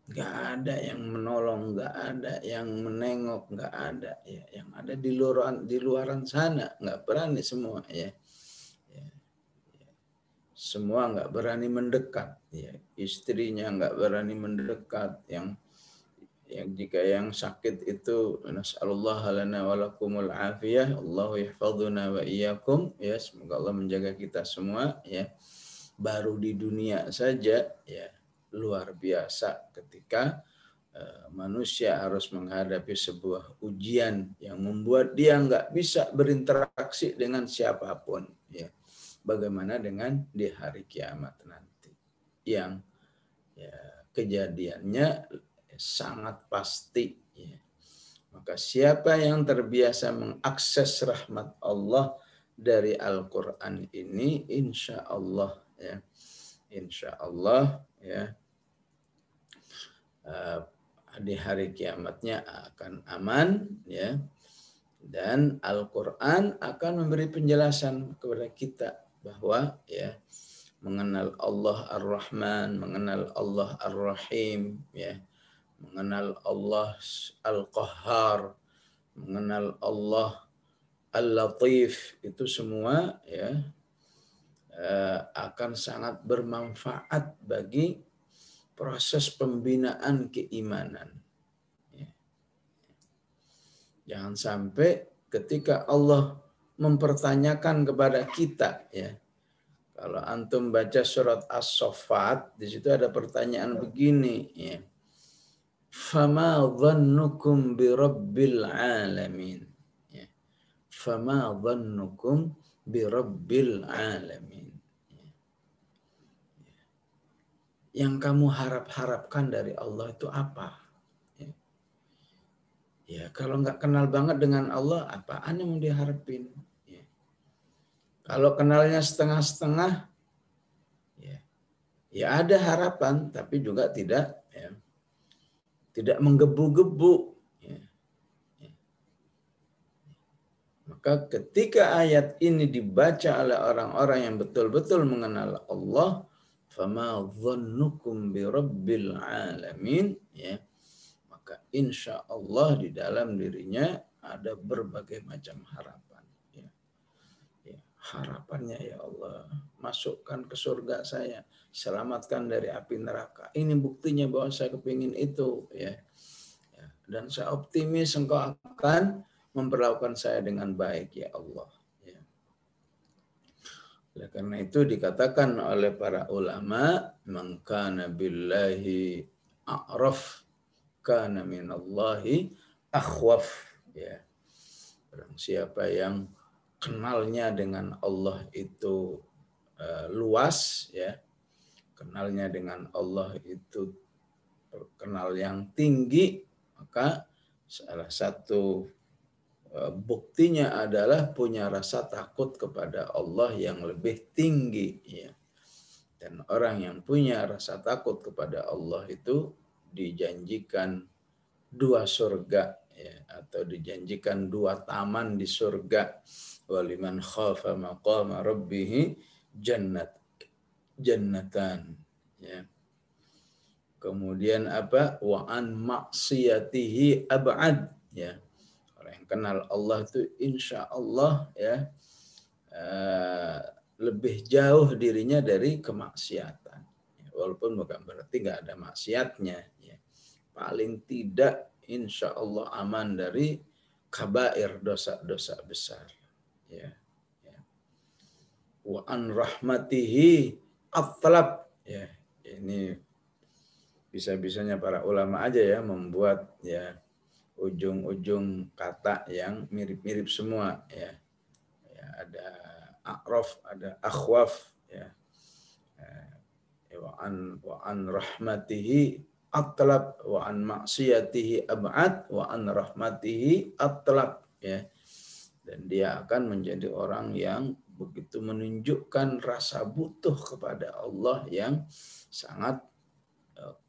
Nggak ada yang menolong, nggak ada yang menengok, nggak ada ya. Yang ada di luaran sana nggak berani semua ya. Semua nggak berani mendekat ya. Istrinya nggak berani mendekat, yang jika yang sakit itu nasallallahu lana wa lakumul afiyah, Allahu yahfazuna wa iyyakum ya, semoga Allah menjaga kita semua ya. Baru di dunia saja ya luar biasa ketika manusia harus menghadapi sebuah ujian yang membuat dia nggak bisa berinteraksi dengan siapapun ya. Bagaimana dengan di hari kiamat nanti yang ya, kejadiannya sangat pasti ya. Maka siapa yang terbiasa mengakses rahmat Allah dari Al-Quran ini, insya Allah ya, di hari kiamatnya akan aman ya, dan Al-Quran akan memberi penjelasan kepada kita bahwa ya mengenal Allah Ar-Rahman, mengenal Allah Ar-Rahim ya, mengenal Allah Al-Qahhar, mengenal Allah Al-Latif, itu semua ya akan sangat bermanfaat bagi proses pembinaan keimanan. Ya. Jangan sampai ketika Allah mempertanyakan kepada kita ya, kalau antum baca surat As-Saffat, di situ ada pertanyaan begini ya. Fama dhannukum bi rabbil alamin. Ya. Fama dhannukum bi rabbil alamin. Yang kamu harap-harapkan dari Allah itu apa? Ya, kalau nggak kenal banget dengan Allah, apaan yang mau diharapin? Ya. Kalau kenalnya setengah-setengah, ya ada harapan, tapi juga tidak menggebu-gebu. Ya. Maka ketika ayat ini dibaca oleh orang-orang yang betul-betul mengenal Allah, fama dhannukum bi rabbil alamin ya, maka insya Allah di dalam dirinya ada berbagai macam harapan ya. Ya, harapannya ya Allah, masukkan ke surga saya, selamatkan dari api neraka, ini buktinya bahwa saya kepingin itu ya. Ya, dan saya optimis engkau akan memperlakukan saya dengan baik ya Allah. Oleh karena itu dikatakan oleh para ulama, man kana billahi a'raf kana minallahi akhwaf ya. Barang siapa yang kenalnya dengan Allah itu luas ya, kenalnya dengan Allah itu kenal yang tinggi, maka salah satu buktinya adalah punya rasa takut kepada Allah yang lebih tinggi. Ya. Dan orang yang punya rasa takut kepada Allah itu dijanjikan 2 surga, ya, atau dijanjikan 2 taman di surga. Waliman khafa maqama rabbih jannatan. Ya. Kemudian apa? Wa an maksiyatihi ab'ad. Ya. Orang yang kenal Allah itu insya Allah ya lebih jauh dirinya dari kemaksiatan. Walaupun bukan berarti nggak ada maksiatnya. Ya. Paling tidak insya Allah aman dari kabair, dosa-dosa besar. Ya. Ya. Wa an rahmatihi atlab. Ya. Ini bisa-bisanya para ulama aja ya membuat ya ujung-ujung kata yang mirip-mirip semua ya. Ya, ada a'raf, ada akhwaf ya. Wa an rahmatihi atlab wa an maksiyatihi ab'ad wa an rahmatihi atlab ya. Dan dia akan menjadi orang yang begitu menunjukkan rasa butuh kepada Allah yang sangat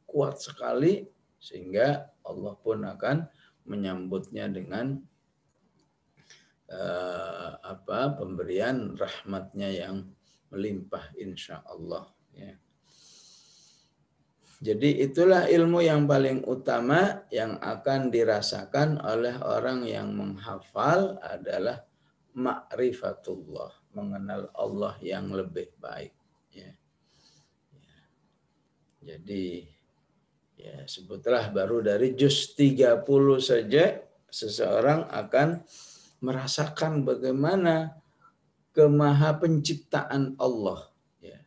kuat sekali, sehingga Allah pun akan menyambutnya dengan pemberian rahmatnya yang melimpah insya Allah. Ya. Jadi itulah ilmu yang paling utama yang akan dirasakan oleh orang yang menghafal adalah ma'rifatullah, mengenal Allah yang lebih baik. Ya. Ya. Jadi ya sebutlah baru dari juz 30 saja seseorang akan merasakan bagaimana kemaha penciptaan Allah. Ya.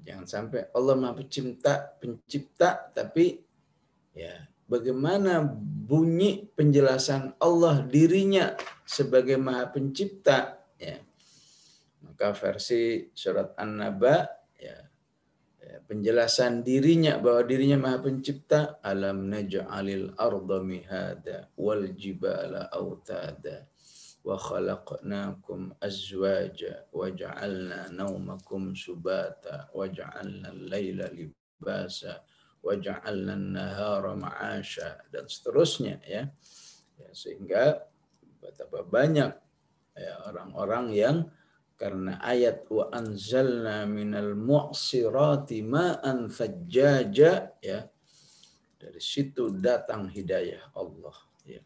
Jangan sampai Allah maha pencipta, tapi ya bagaimana bunyi penjelasan Allah dirinya sebagai maha pencipta. Ya. Maka versi surat An-Naba ya, penjelasan dirinya bahwa dirinya maha pencipta, alam naj'alil arda mihada wal jibala autada wa khalaqnakum azwaja wa ja'alna naumakum subata wa ja'alna al-laila libasa wa ja'alna an-nahara ma'asha dan seterusnya ya. Sehingga betapa banyak ya, orang-orang yang karena ayat wa anzalna minal mu'sirati ma'an fajjaja ya, dari situ datang hidayah Allah ya.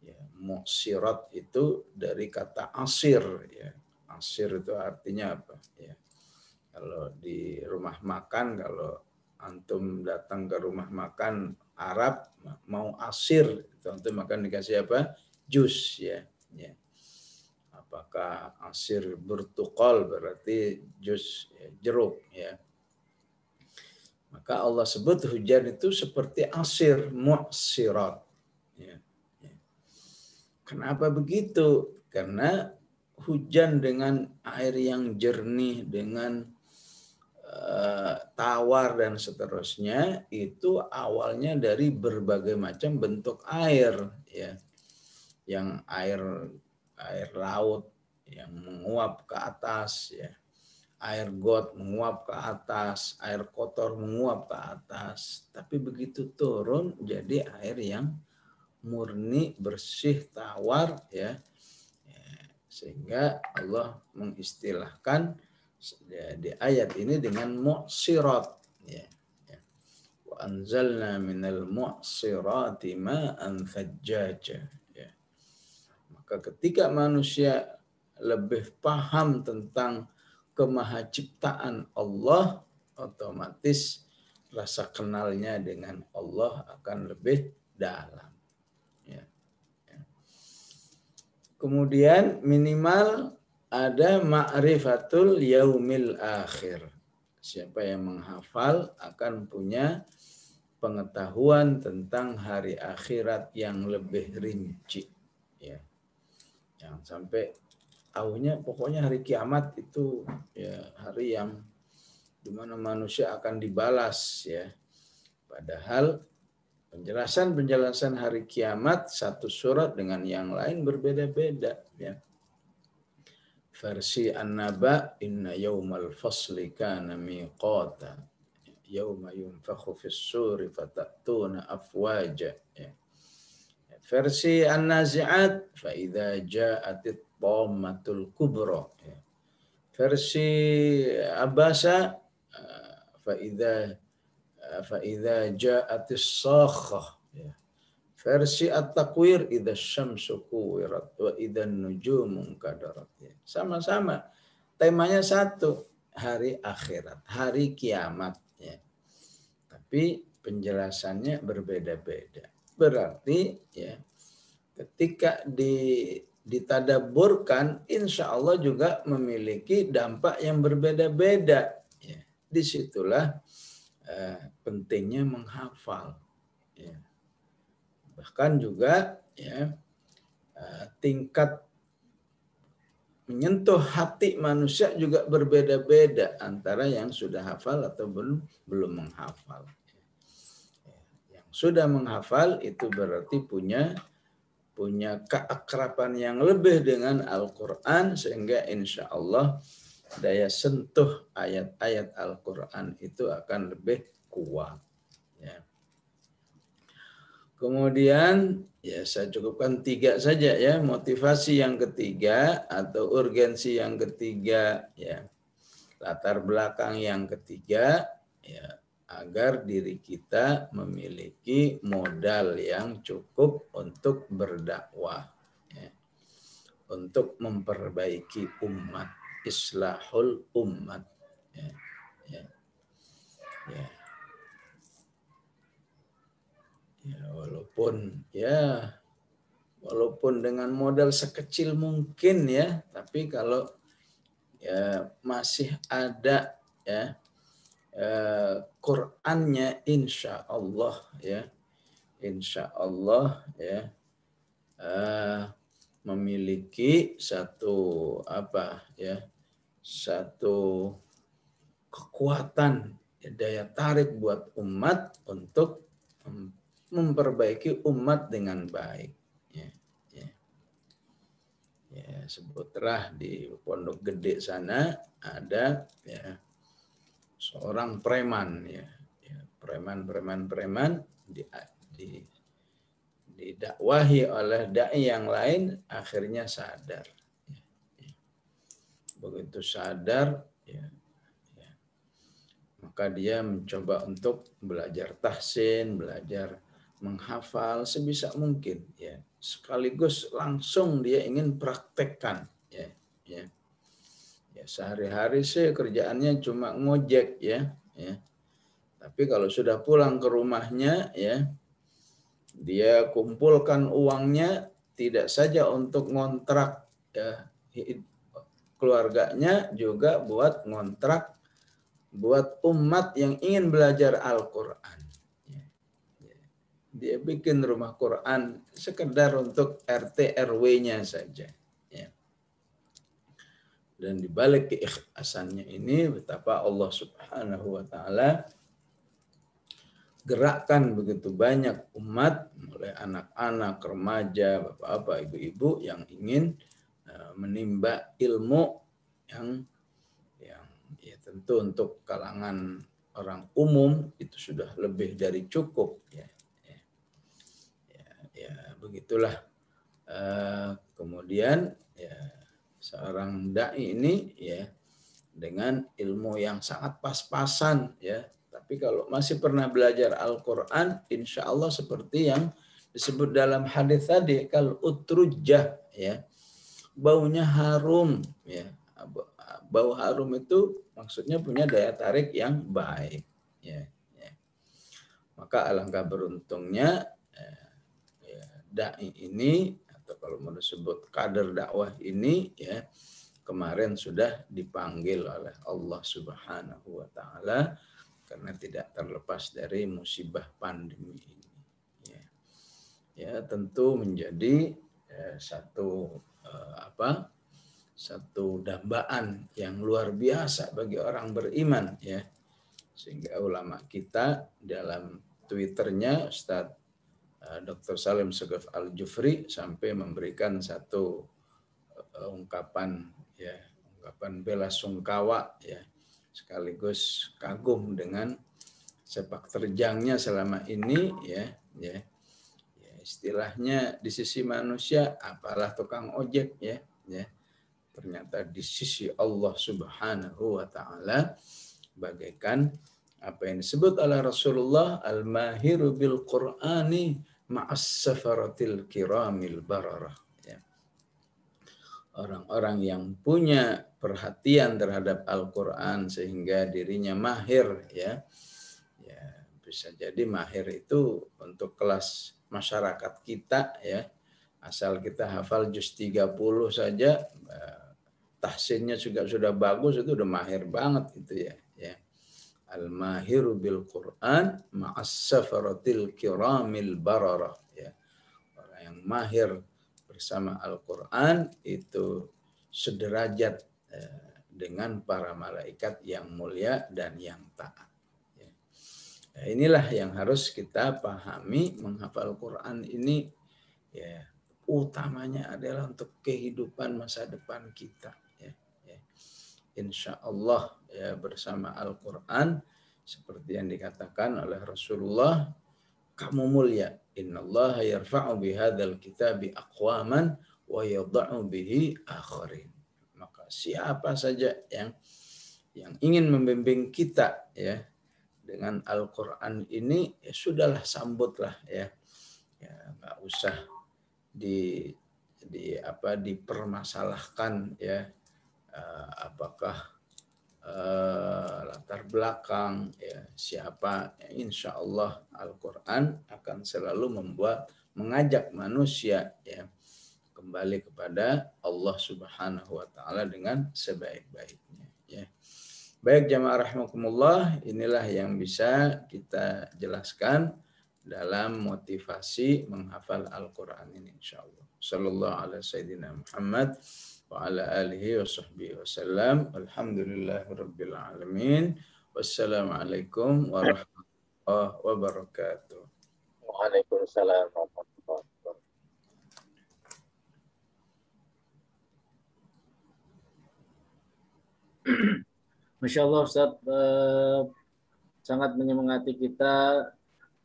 Ya, mu'sirat itu dari kata asir ya. Asir itu artinya apa ya? Kalau di rumah makan, kalau antum datang ke rumah makan Arab mau asir, antum makan dikasih apa? Jus ya. Ya. Apakah asir bertukal berarti jus ya, jeruk ya. Maka Allah sebut hujan itu seperti asir mu'sirat. Ya. Ya. Kenapa begitu? Karena hujan dengan air yang jernih, dengan tawar dan seterusnya itu awalnya dari berbagai macam bentuk air ya. Yang air laut yang menguap ke atas ya, air got menguap ke atas, air kotor menguap ke atas, tapi begitu turun jadi air yang murni, bersih, tawar ya, sehingga Allah mengistilahkan di ayat ini dengan mu'sirat ya. Wa anzalna minal mu'sirati ma'an thajjaja. Ketika manusia lebih paham tentang kemahaciptaan Allah, otomatis rasa kenalnya dengan Allah akan lebih dalam. Ya. Ya. Kemudian minimal ada ma'rifatul yaumil akhir. Siapa yang menghafal akan punya pengetahuan tentang hari akhirat yang lebih rinci. Ya. Jangan sampai tahunya pokoknya hari kiamat itu ya hari yang di mana manusia akan dibalas ya. Padahal Penjelasan hari kiamat satu surat dengan yang lain berbeda-beda, ya. Versi An-Naba, inna yaumal fasli kana miqata yauma yunfakhu fis suri fatatuna afwaja, ya. Versi An-Nazi'at, fa idza ja'atit dhammatul kubra, ya. Versi Abasa, fa idza ja'atis sakhah, ya. Versi At-Takwir, idza syamsu kuwirat wa idza nujumu kadarat, ya. Sama-sama temanya satu, hari akhirat, hari kiamat, ya. Tapi penjelasannya berbeda-beda. Berarti, ya, ketika ditadaburkan, insya Allah juga memiliki dampak yang berbeda-beda, ya. Disitulah pentingnya menghafal, ya. Bahkan juga, ya, tingkat menyentuh hati manusia juga berbeda-beda antara yang sudah hafal atau belum menghafal. Yang sudah menghafal itu berarti punya keakraban yang lebih dengan Al-Quran, sehingga insya Allah daya sentuh ayat-ayat Al-Quran itu akan lebih kuat, ya. Kemudian, ya, saya cukupkan 3 saja, ya. Motivasi yang ketiga atau urgensi yang ketiga, ya, latar belakang yang ketiga, ya, agar diri kita memiliki modal yang cukup untuk berdakwah, ya, untuk memperbaiki umat, islahul umat, ya, ya, ya. Ya, walaupun dengan modal sekecil mungkin, ya, tapi kalau, ya, masih ada, ya, Qur'annya, insya Allah, ya, memiliki satu kekuatan, ya, daya tarik buat umat untuk memperbaiki umat dengan baik, ya, ya. Ya, sebutlah di Pondok Gede sana ada, ya, seorang preman, ya, preman didakwahi oleh dai yang lain, akhirnya sadar, ya, ya. Begitu sadar, ya, ya, maka dia mencoba untuk belajar tahsin, belajar menghafal sebisa mungkin, ya, sekaligus langsung dia ingin praktekkan, ya, ya. Ya, sehari-hari sih kerjaannya cuma ngojek, ya, ya. Tapi kalau sudah pulang ke rumahnya, ya, dia kumpulkan uangnya tidak saja untuk ngontrak, ya, keluarganya, juga buat ngontrak buat umat yang ingin belajar Al-Quran. Ya, ya. Dia bikin rumah Quran sekedar untuk RT RW-nya saja. Dan dibalik keikhlasannya ini, betapa Allah Subhanahu wa Ta'ala gerakkan begitu banyak umat, mulai anak-anak, remaja, bapak-bapak, ibu-ibu yang ingin menimba ilmu yang ya, tentu untuk kalangan orang umum itu sudah lebih dari cukup, ya. Ya, begitulah. Kemudian, ya, seorang dai ini, ya, dengan ilmu yang sangat pas-pasan, ya, tapi kalau masih pernah belajar Al-Quran, insya Allah seperti yang disebut dalam hadis tadi, kal utrujah, ya, baunya harum, ya. Bau harum itu maksudnya punya daya tarik yang baik, ya, ya. Maka alangkah beruntungnya, ya, dai ini, atau kalau mau disebut kader dakwah ini, ya, kemarin sudah dipanggil oleh Allah Subhanahu wa Ta'ala karena tidak terlepas dari musibah pandemi ini. Ya, ya, tentu menjadi satu dambaan yang luar biasa bagi orang beriman, ya. Sehingga ulama kita dalam Twitternya, Ustadz Dr. Salim Segaf Al-Jufri sampai memberikan satu ungkapan bela sungkawa ya, sekaligus kagum dengan sepak terjangnya selama ini ya, istilahnya di sisi manusia apalah tukang ojek ya, ternyata di sisi Allah Subhanahu wa taala bagaikan apa yang disebut oleh Rasulullah, al-mahiru bil Qur'ani ma'as safaratil kiramil bararah. Ya. Orang-orang yang punya perhatian terhadap Al-Quran sehingga dirinya mahir ya, bisa jadi mahir itu untuk kelas masyarakat kita ya, asal kita hafal juz 30 saja, tahsinnya juga sudah bagus, itu udah mahir banget itu ya. Al-mahiru bil Quran ma'as safaratil kiramil bararah ya. Orang yang mahir bersama Al-Quran itu sederajat dengan para malaikat yang mulia dan yang taat. Ya. Inilah yang harus kita pahami, menghafal Quran ini ya, utamanya adalah untuk kehidupan masa depan kita. Insya Allah ya, bersama Al-Quran seperti yang dikatakan oleh Rasulullah, kamu mulia. Innallaha yarfa'u bihadzal kitabi aqwaman wa yadha'u bihi akharin. Maka siapa saja yang ingin membimbing kita ya dengan Al-Quran ini, ya sudahlah, sambutlah ya. Nggak usah dipermasalahkan ya, apakah latar belakang ya, siapa, insya Allah Al-Quran akan selalu mengajak manusia ya kembali kepada Allah Subhanahu wa taala dengan sebaik-baiknya ya. Baik jamaah rahimakumullah, inilah yang bisa kita jelaskan dalam motivasi menghafal Al-Quran ini insyaallah. Sallallahu alaihi sayyidina Muhammad wa ala alihi wa sahbihi wasallam. Alhamdulillahirabbil alamin. Wassalamualaikum warahmatullahi wabarakatuh. Waalaikumsalam warahmatullahi wabarakatuh. Masya Allah Ustaz, sangat menyemangati kita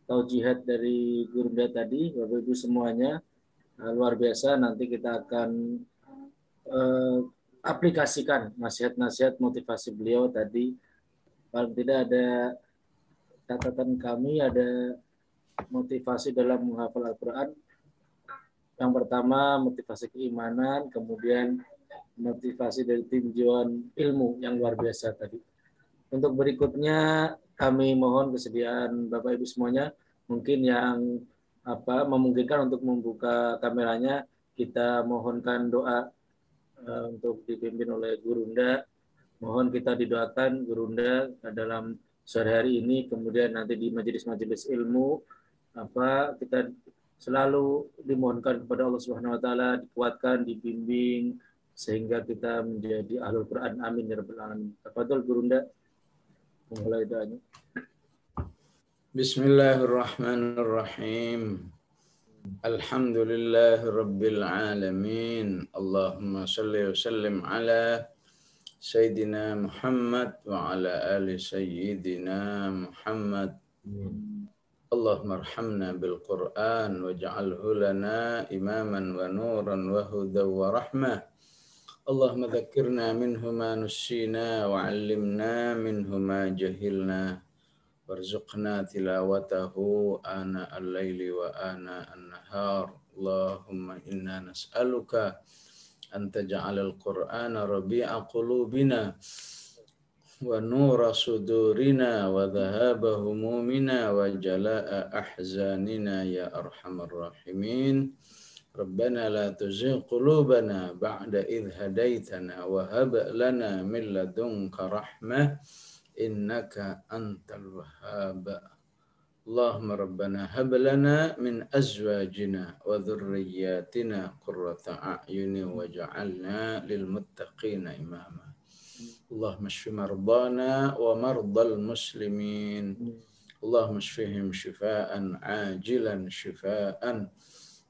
taujihat dari Gurunda tadi, Bapak Ibu semuanya, luar biasa. Nanti kita akan aplikasikan nasihat-nasihat motivasi beliau tadi. Paling tidak ada catatan kami, ada motivasi dalam menghafal Al-Quran. Yang pertama motivasi keimanan, kemudian motivasi dari tinjauan ilmu yang luar biasa tadi. Untuk berikutnya kami mohon kesediaan Bapak Ibu semuanya, mungkin yang memungkinkan untuk membuka kameranya, kita mohonkan doa untuk dipimpin oleh Gurunda. Mohon kita didoakan Gurunda dalam sore hari ini, kemudian nanti di majelis-majelis ilmu kita selalu dimohonkan kepada Allah Subhanahu wa taala dikuatkan, dibimbing sehingga kita menjadi ahlul Quran. Amin ya rabbal alamin. Tafadhol Gurunda, mulai doanya. Bismillahirrahmanirrahim. Alhamdulillahi rabbil alamin. Allahumma salli wa sallim ala Sayyidina Muhammad wa ala ali Sayyidina Muhammad. Allahumma arhamna bil Qur'an waj'alhu lana imaman wa nuran wa hudan wa rahmah. Allahumma dhakkirna minhu ma nussina wa 'allimna minhu ma jahilna warzuqna tilawatahu ana al-laili wa ana an-nahar. Allahumma inna nas'aluka an taj'ala al-Qur'ana rabi'a qulubina wa nura sudurina wa dhahaba humumina wa jalaa ahzanina ya arhamar rahimin. Rabbana la tuzigh qulubana ba'da idh hadaitana wa hab lana min ladunka rahmah innaka antal wahhab. Allahumma rabbana hab lana min azwajina wa dhurriyyatina qurrata a'yuni waj'alna lil muttaqina imama. Allahumma shfi mardana wa mardal muslimin. Allahumma shfihim shifaan ajilan shifaan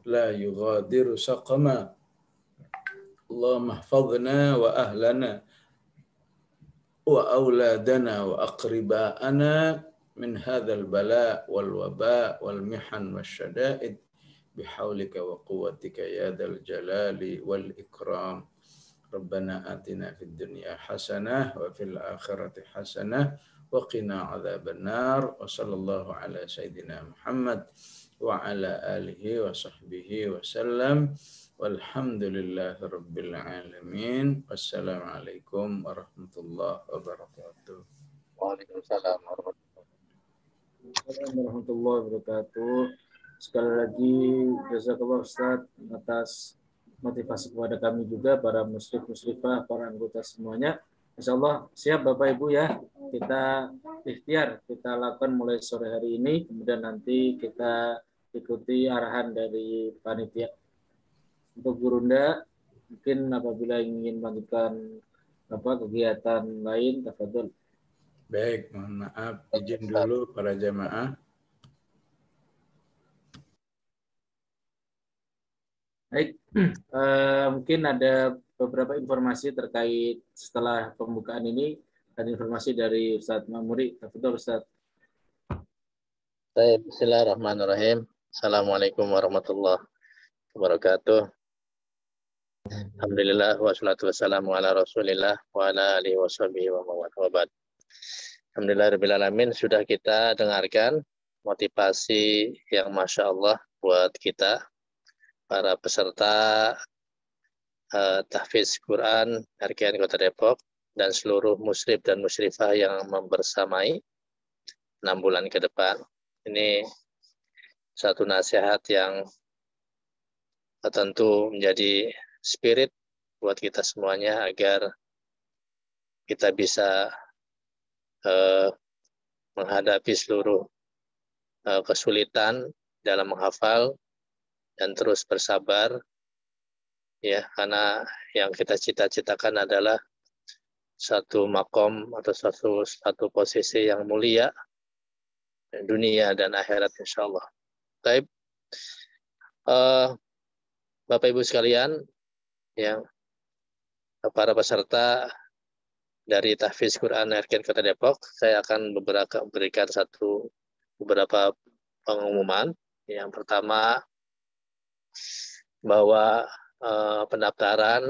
la yughadiru saqama. Allahumma hfadhna wa ahlana wa auladana wa aqriba'ana min hadzal bala wal waba wal mihan wasyada'id bihaulika wa quwwatika ya dzal jalali wal ikram. Rabbana atina fid dunya hasanah wa fil akhirati hasanah wa qina adzabannar wa sallallahu ala sayidina Muhammad wa ala alihi wa sahbihi wa sallam. Walhamdulillahi rabbil alamin. Wassalamualaikum warahmatullahi wabarakatuh. Waalaikumsalam warahmatullahi wabarakatuh. Sekali lagi jazakallah Ustaz atas motivasi kepada kami juga, para muslim muslimah, para anggota semuanya. Insyaallah siap Bapak Ibu ya. Kita ikhtiar kita lakukan mulai sore hari ini, kemudian nanti kita ikuti arahan dari panitia. Untuk Gurunda, mungkin apabila ingin melanjutkan kegiatan lain, tafadhol. Baik, mohon maaf, izin dulu para jamaah. Baik, mungkin ada beberapa informasi terkait setelah pembukaan ini, dan informasi dari Ustaz Mamuri. Tafadhol Ustaz. Bismillahirrahmanirrahim. Assalamualaikum warahmatullahi wabarakatuh. Alhamdulillah wassalatu wassalamu ala Rasulillah wa ala alihi washabihi wa man. Alhamdulillahirabbil alamin, sudah kita dengarkan motivasi yang Masya Allah buat kita para peserta tahfiz Quran RKN Kota Depok dan seluruh muslim dan musyrifah yang membersamai 6 bulan ke depan. Ini satu nasihat yang tentu menjadi spirit buat kita semuanya agar kita bisa menghadapi seluruh kesulitan dalam menghafal dan terus bersabar ya, karena yang kita cita-citakan adalah satu makom atau satu posisi yang mulia dunia dan akhirat insyaallah. Baik, Bapak Ibu sekalian, yang para peserta dari tahfiz Quran RKN Kota Depok, saya akan berikan beberapa pengumuman. Yang pertama, bahwa pendaftaran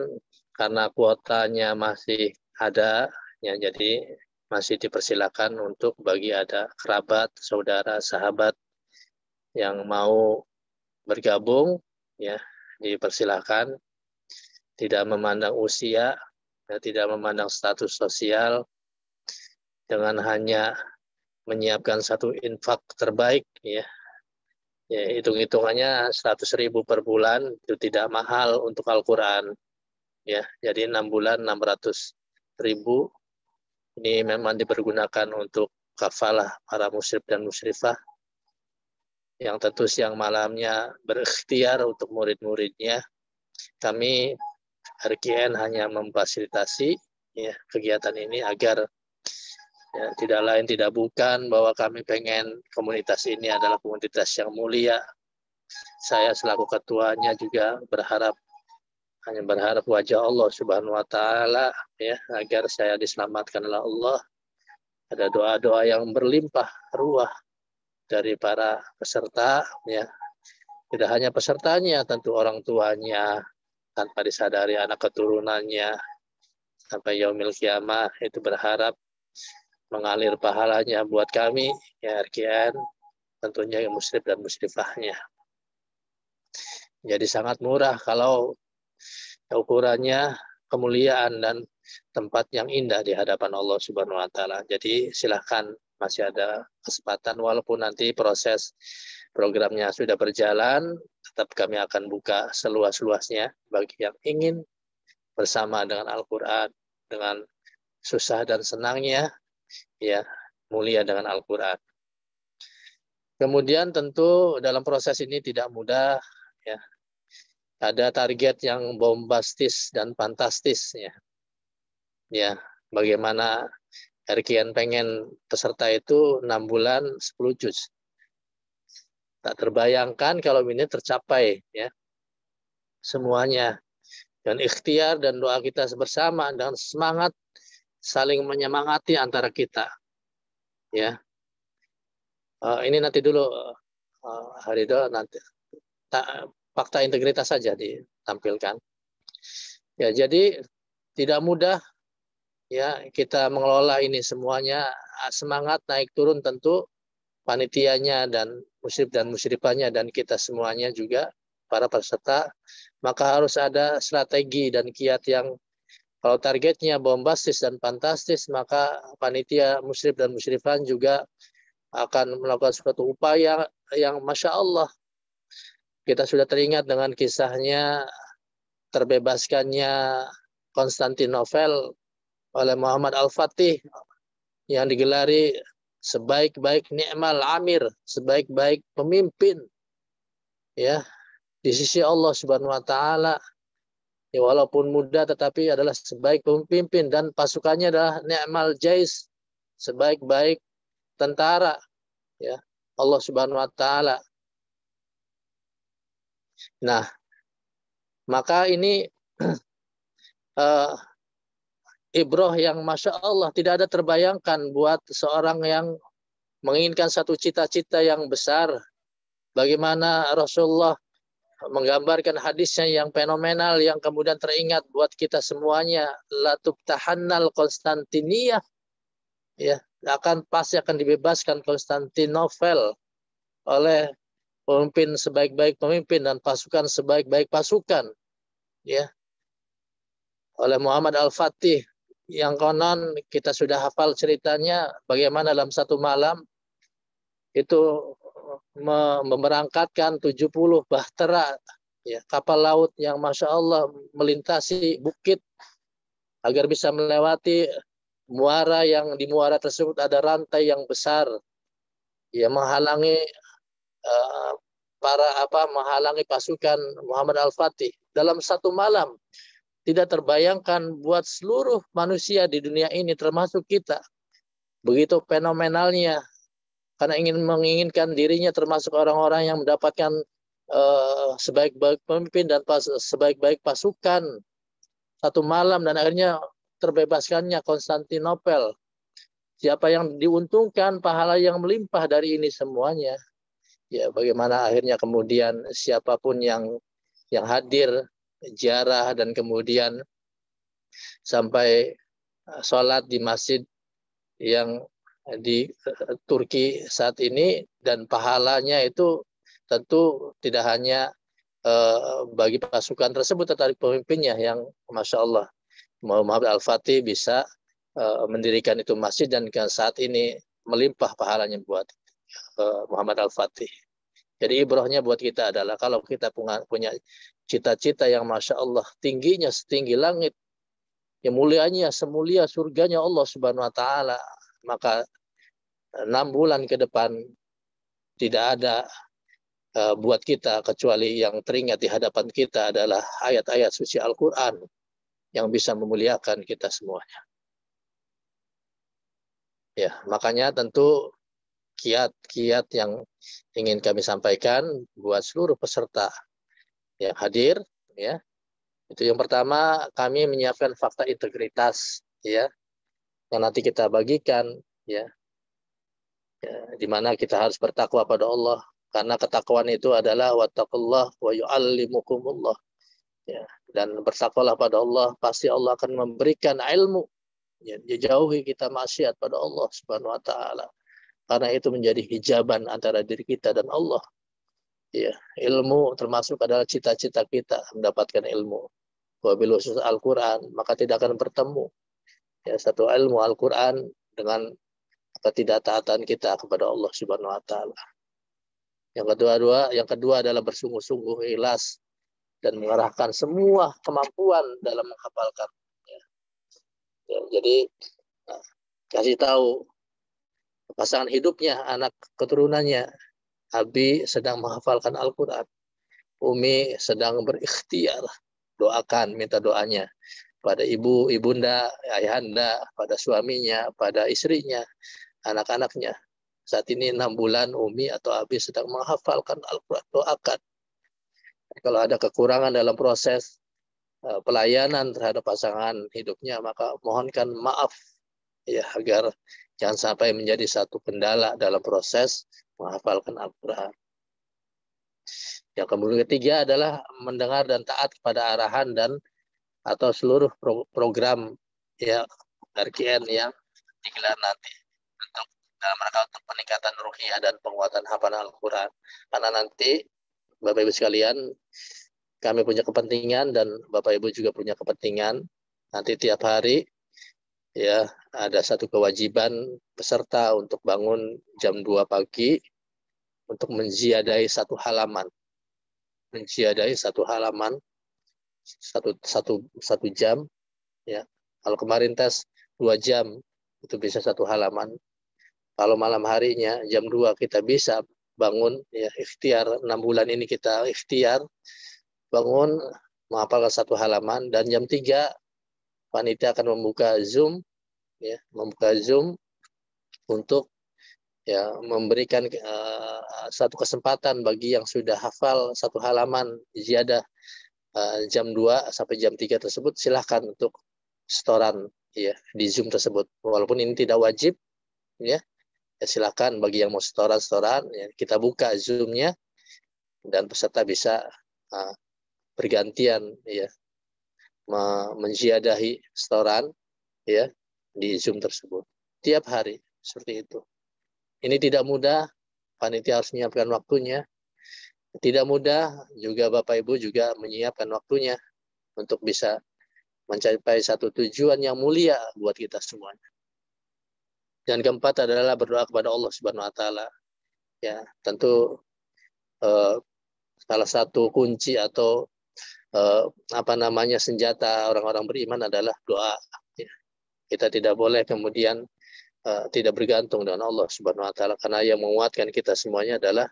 karena kuotanya masih ada, ya, jadi masih dipersilakan untuk bagi ada kerabat, saudara, sahabat yang mau bergabung, ya, dipersilakan. Tidak memandang usia, ya, tidak memandang status sosial, dengan hanya menyiapkan satu infak terbaik, ya. Ya, hitung-hitungannya 100.000 per bulan itu tidak mahal untuk Al-Quran, ya. Jadi 6 bulan 600.000 ini memang dipergunakan untuk kafalah para musyrif dan musyrifah yang tentu siang malamnya berikhtiar untuk murid-muridnya. Kami RKN hanya memfasilitasi, ya, kegiatan ini agar, ya, tidak lain tidak bukan bahwa kami pengen komunitas ini adalah komunitas yang mulia. Saya selaku ketuanya juga hanya berharap wajah Allah Subhanahu wa taala, ya, agar saya diselamatkan oleh Allah. Ada doa-doa yang berlimpah ruah dari para peserta, ya. Tidak hanya pesertanya, tentu orang tuanya, tanpa disadari anak keturunannya, sampai yaumil kiamah itu berharap mengalir pahalanya buat kami, ya, RKN, tentunya yang muslim dan muslimahnya. Jadi sangat murah kalau ukurannya kemuliaan dan tempat yang indah di hadapan Allah Subhanahu wa taala. Jadi silahkan, masih ada kesempatan, walaupun nanti proses programnya sudah berjalan, tetap kami akan buka seluas-luasnya bagi yang ingin bersama dengan Al-Quran, dengan susah dan senangnya, ya, mulia dengan Al-Quran. Kemudian tentu dalam proses ini tidak mudah, ya. Ada target yang bombastis dan fantastis, ya. Ya, bagaimana Kian pengen peserta itu 6 bulan 10 juz. Tak terbayangkan kalau ini tercapai ya semuanya. Dan ikhtiar dan doa kita bersama dan semangat saling menyemangati antara kita. Ya. Ini nanti dulu Harido nanti fakta integritas saja ditampilkan. Ya, jadi tidak mudah ya kita mengelola ini semuanya. Semangat naik turun tentu panitianya dan musyrifahnya dan kita semuanya juga para peserta, maka harus ada strategi dan kiat yang kalau targetnya bombastis dan fantastis, maka panitia musyrif dan musyrifah juga akan melakukan suatu upaya yang Masya Allah. Kita sudah teringat dengan kisahnya terbebaskannya Konstantinopel oleh Muhammad Al-Fatih yang digelari sebaik-baik ni'mal amir, sebaik-baik pemimpin ya di sisi Allah Subhanahu wa taala. Ya, walaupun muda tetapi adalah sebaik pemimpin dan pasukannya adalah ni'mal jais, sebaik-baik tentara ya Allah Subhanahu wa taala. Nah, maka ini ibroh yang Masya Allah tidak ada terbayangkan buat seorang yang menginginkan satu cita-cita yang besar. Bagaimana Rasulullah menggambarkan hadisnya yang fenomenal yang kemudian teringat buat kita semuanya. La tubtahannal Konstantiniyah. Ya, pasti akan dibebaskan Konstantinopel oleh pemimpin sebaik-baik pemimpin dan pasukan sebaik-baik pasukan. Ya. Oleh Muhammad Al-Fatih yang konon kita sudah hafal ceritanya bagaimana dalam satu malam itu memberangkatkan 70 bahtera ya, kapal laut yang Masya Allah melintasi bukit agar bisa melewati muara yang di muara tersebut ada rantai yang besar ya menghalangi menghalangi pasukan Muhammad Al-Fatih dalam satu malam. Tidak terbayangkan buat seluruh manusia di dunia ini termasuk kita. Begitu fenomenalnya karena menginginkan dirinya termasuk orang-orang yang mendapatkan sebaik-baik pemimpin dan sebaik-baik pasukan satu malam dan akhirnya terbebaskannya Konstantinopel. Siapa yang diuntungkan pahala yang melimpah dari ini semuanya. Ya, bagaimana akhirnya kemudian siapapun yang hadir ziarah dan kemudian sampai sholat di masjid yang di Turki saat ini dan pahalanya itu tentu tidak hanya bagi pasukan tersebut tetapi pemimpinnya yang Masya Allah Muhammad Al-Fatih bisa mendirikan itu masjid dan saat ini melimpah pahalanya buat Muhammad Al-Fatih. Jadi ibrohnya buat kita adalah kalau kita punya cita-cita yang Masya Allah tingginya setinggi langit, yang mulianya semulia surganya Allah Subhanahu wa taala, maka 6 bulan ke depan tidak ada buat kita kecuali yang teringat di hadapan kita adalah ayat-ayat suci Al-Quran yang bisa memuliakan kita semuanya. Ya, makanya tentu kiat-kiat yang ingin kami sampaikan buat seluruh peserta yang hadir ya. Itu yang pertama, kami menyiapkan fakta integritas ya yang nanti kita bagikan ya. Di mana kita harus bertakwa pada Allah karena ketakwaan itu adalah wattaqullah wa yu'allimukumullah ya. Dan bertakwalah pada Allah, pasti Allah akan memberikan ilmu ya, jauhi kita maksiat pada Allah Subhanahu wa taala. Karena itu menjadi hijaban antara diri kita dan Allah. Ya, ilmu termasuk adalah cita-cita kita mendapatkan ilmu. Wabil khusus Al-Quran, maka tidak akan bertemu. Ya, satu ilmu Al-Quran dengan ketidaktaatan kita kepada Allah Subhanahu wa taala. Yang kedua adalah bersungguh-sungguh ikhlas dan mengerahkan semua kemampuan dalam menghafalkan. Ya, jadi kasih tahu pasangan hidupnya, anak keturunannya, Abi sedang menghafalkan Al-Quran, Umi sedang berikhtiar, doakan, minta doanya. pada ibu, ibunda, ayahanda, pada suaminya, pada istrinya, anak-anaknya. Saat ini 6 bulan Umi atau Abi sedang menghafalkan Al-Quran. Doakan. Kalau ada kekurangan dalam proses pelayanan terhadap pasangan hidupnya, maka mohonkan maaf ya, agar jangan sampai menjadi satu kendala dalam proses menghafalkan Al-Quran. Yang kemudian ketiga adalah mendengar dan taat kepada arahan dan atau seluruh program ya RKN yang digelar nanti untuk dalam rangka untuk peningkatan ruhiyah dan penguatan hafalan Al-Quran. Karena nanti Bapak Ibu sekalian, kami punya kepentingan dan Bapak Ibu juga punya kepentingan. Nanti tiap hari ya ada satu kewajiban peserta untuk bangun jam 2 pagi untuk menziadahi satu halaman. Menziadahi satu halaman satu jam ya. Kalau kemarin tes 2 jam itu bisa satu halaman. Kalau malam harinya jam 2 kita bisa bangun ya, ikhtiar 6 bulan ini kita ikhtiar bangun menghafalkan satu halaman, dan jam 3 panitia akan membuka Zoom ya, membuka Zoom untuk ya memberikan satu kesempatan bagi yang sudah hafal satu halaman ziyadah jam 2 sampai jam 3 tersebut, silahkan untuk setoran ya di Zoom tersebut. Walaupun ini tidak wajib ya, silahkan bagi yang mau setoran ya, kita buka Zoom-nya dan peserta bisa bergantian ya menziadahi setoran ya di Zoom tersebut tiap hari seperti itu. Ini tidak mudah, panitia harus menyiapkan waktunya. Tidak mudah juga Bapak Ibu juga menyiapkan waktunya untuk bisa mencapai satu tujuan yang mulia buat kita semuanya. Dan keempat adalah berdoa kepada Allah Subhanahu wa taala. Ya, tentu salah satu kunci atau senjata orang-orang beriman adalah doa. Ya. Kita tidak boleh kemudian tidak bergantung dengan Allah Subhanahu wa taala, karena yang menguatkan kita semuanya adalah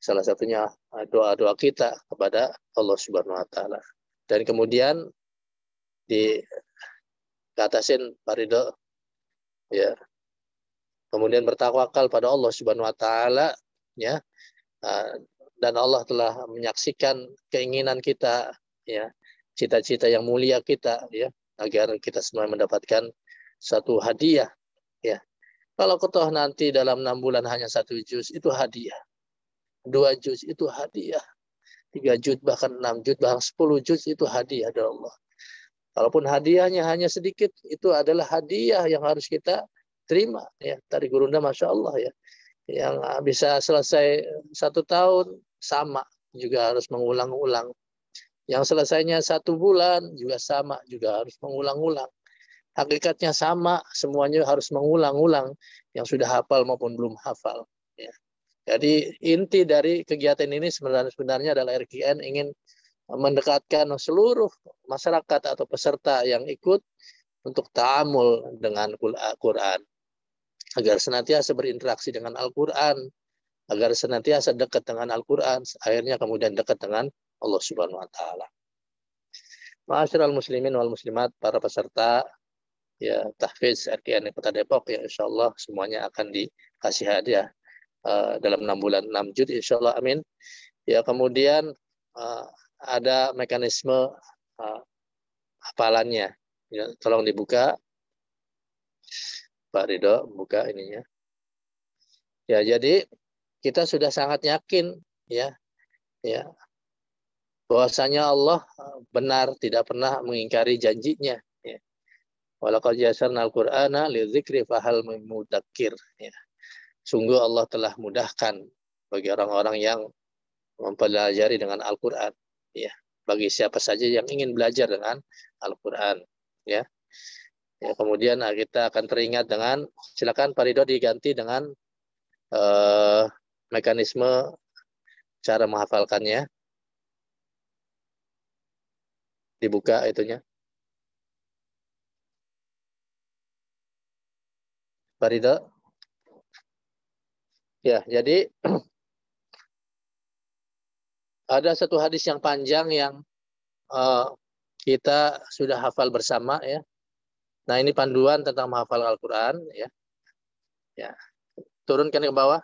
salah satunya doa-doa kita kepada Allah Subhanahu wa taala. Dan kemudian diatasin Pak Ridho ya. Kemudian bertawakal pada Allah Subhanahu wa taala ya. Dan Allah telah menyaksikan keinginan kita ya, cita-cita yang mulia kita ya, agar kita semua mendapatkan satu hadiah ya. Kalau toh nanti dalam 6 bulan hanya 1 juz itu hadiah. 2 juz itu hadiah. 3 juz bahkan 6 juz bahkan 10 juz itu hadiah dari Allah. Kalaupun hadiahnya hanya sedikit, itu adalah hadiah yang harus kita terima ya. Tadi Gurunda Masya Allah ya. Yang bisa selesai 1 tahun sama juga harus mengulang-ulang. Yang selesainya 1 bulan juga sama, juga harus mengulang-ulang. Hakikatnya sama, semuanya harus mengulang-ulang, yang sudah hafal maupun belum hafal. Ya. Jadi inti dari kegiatan ini sebenarnya adalah RKN ingin mendekatkan seluruh masyarakat atau peserta yang ikut untuk ta'amul dengan Al-Quran, agar senantiasa berinteraksi dengan Al-Quran, agar senantiasa dekat dengan Al-Quran, akhirnya kemudian dekat dengan Allah Subhanahu wa taala. Ma'asyiral muslimin wal muslimat, para peserta ya tahfiz RKN Kota Depok, ya insyaallah semuanya akan dikasih hadiah dalam 6 bulan 6 juz insyaallah, amin. Ya, kemudian ada mekanisme hafalannya. Ya, tolong dibuka Pak Ridho, buka ininya. Ya, jadi kita sudah sangat yakin ya bahwasanya Allah benar, tidak pernah mengingkari janjinya ya. Walaqad yassarnal Qur'ana lidzikri fahal min mudzakir ya. Sungguh Allah telah mudahkan bagi orang-orang yang mempelajari dengan Al-Qur'an ya. Bagi siapa saja yang ingin belajar dengan Al-Qur'an ya. Ya, kemudian kita akan teringat dengan, silakan Pak Ridho diganti dengan mekanisme cara menghafalkannya. Dibuka itunya. Pak Ridho. Ya, jadi ada satu hadis yang panjang yang kita sudah hafal bersama ya. Nah, ini panduan tentang menghafal Al-Qur'an ya. Ya. Turunkan ke bawah.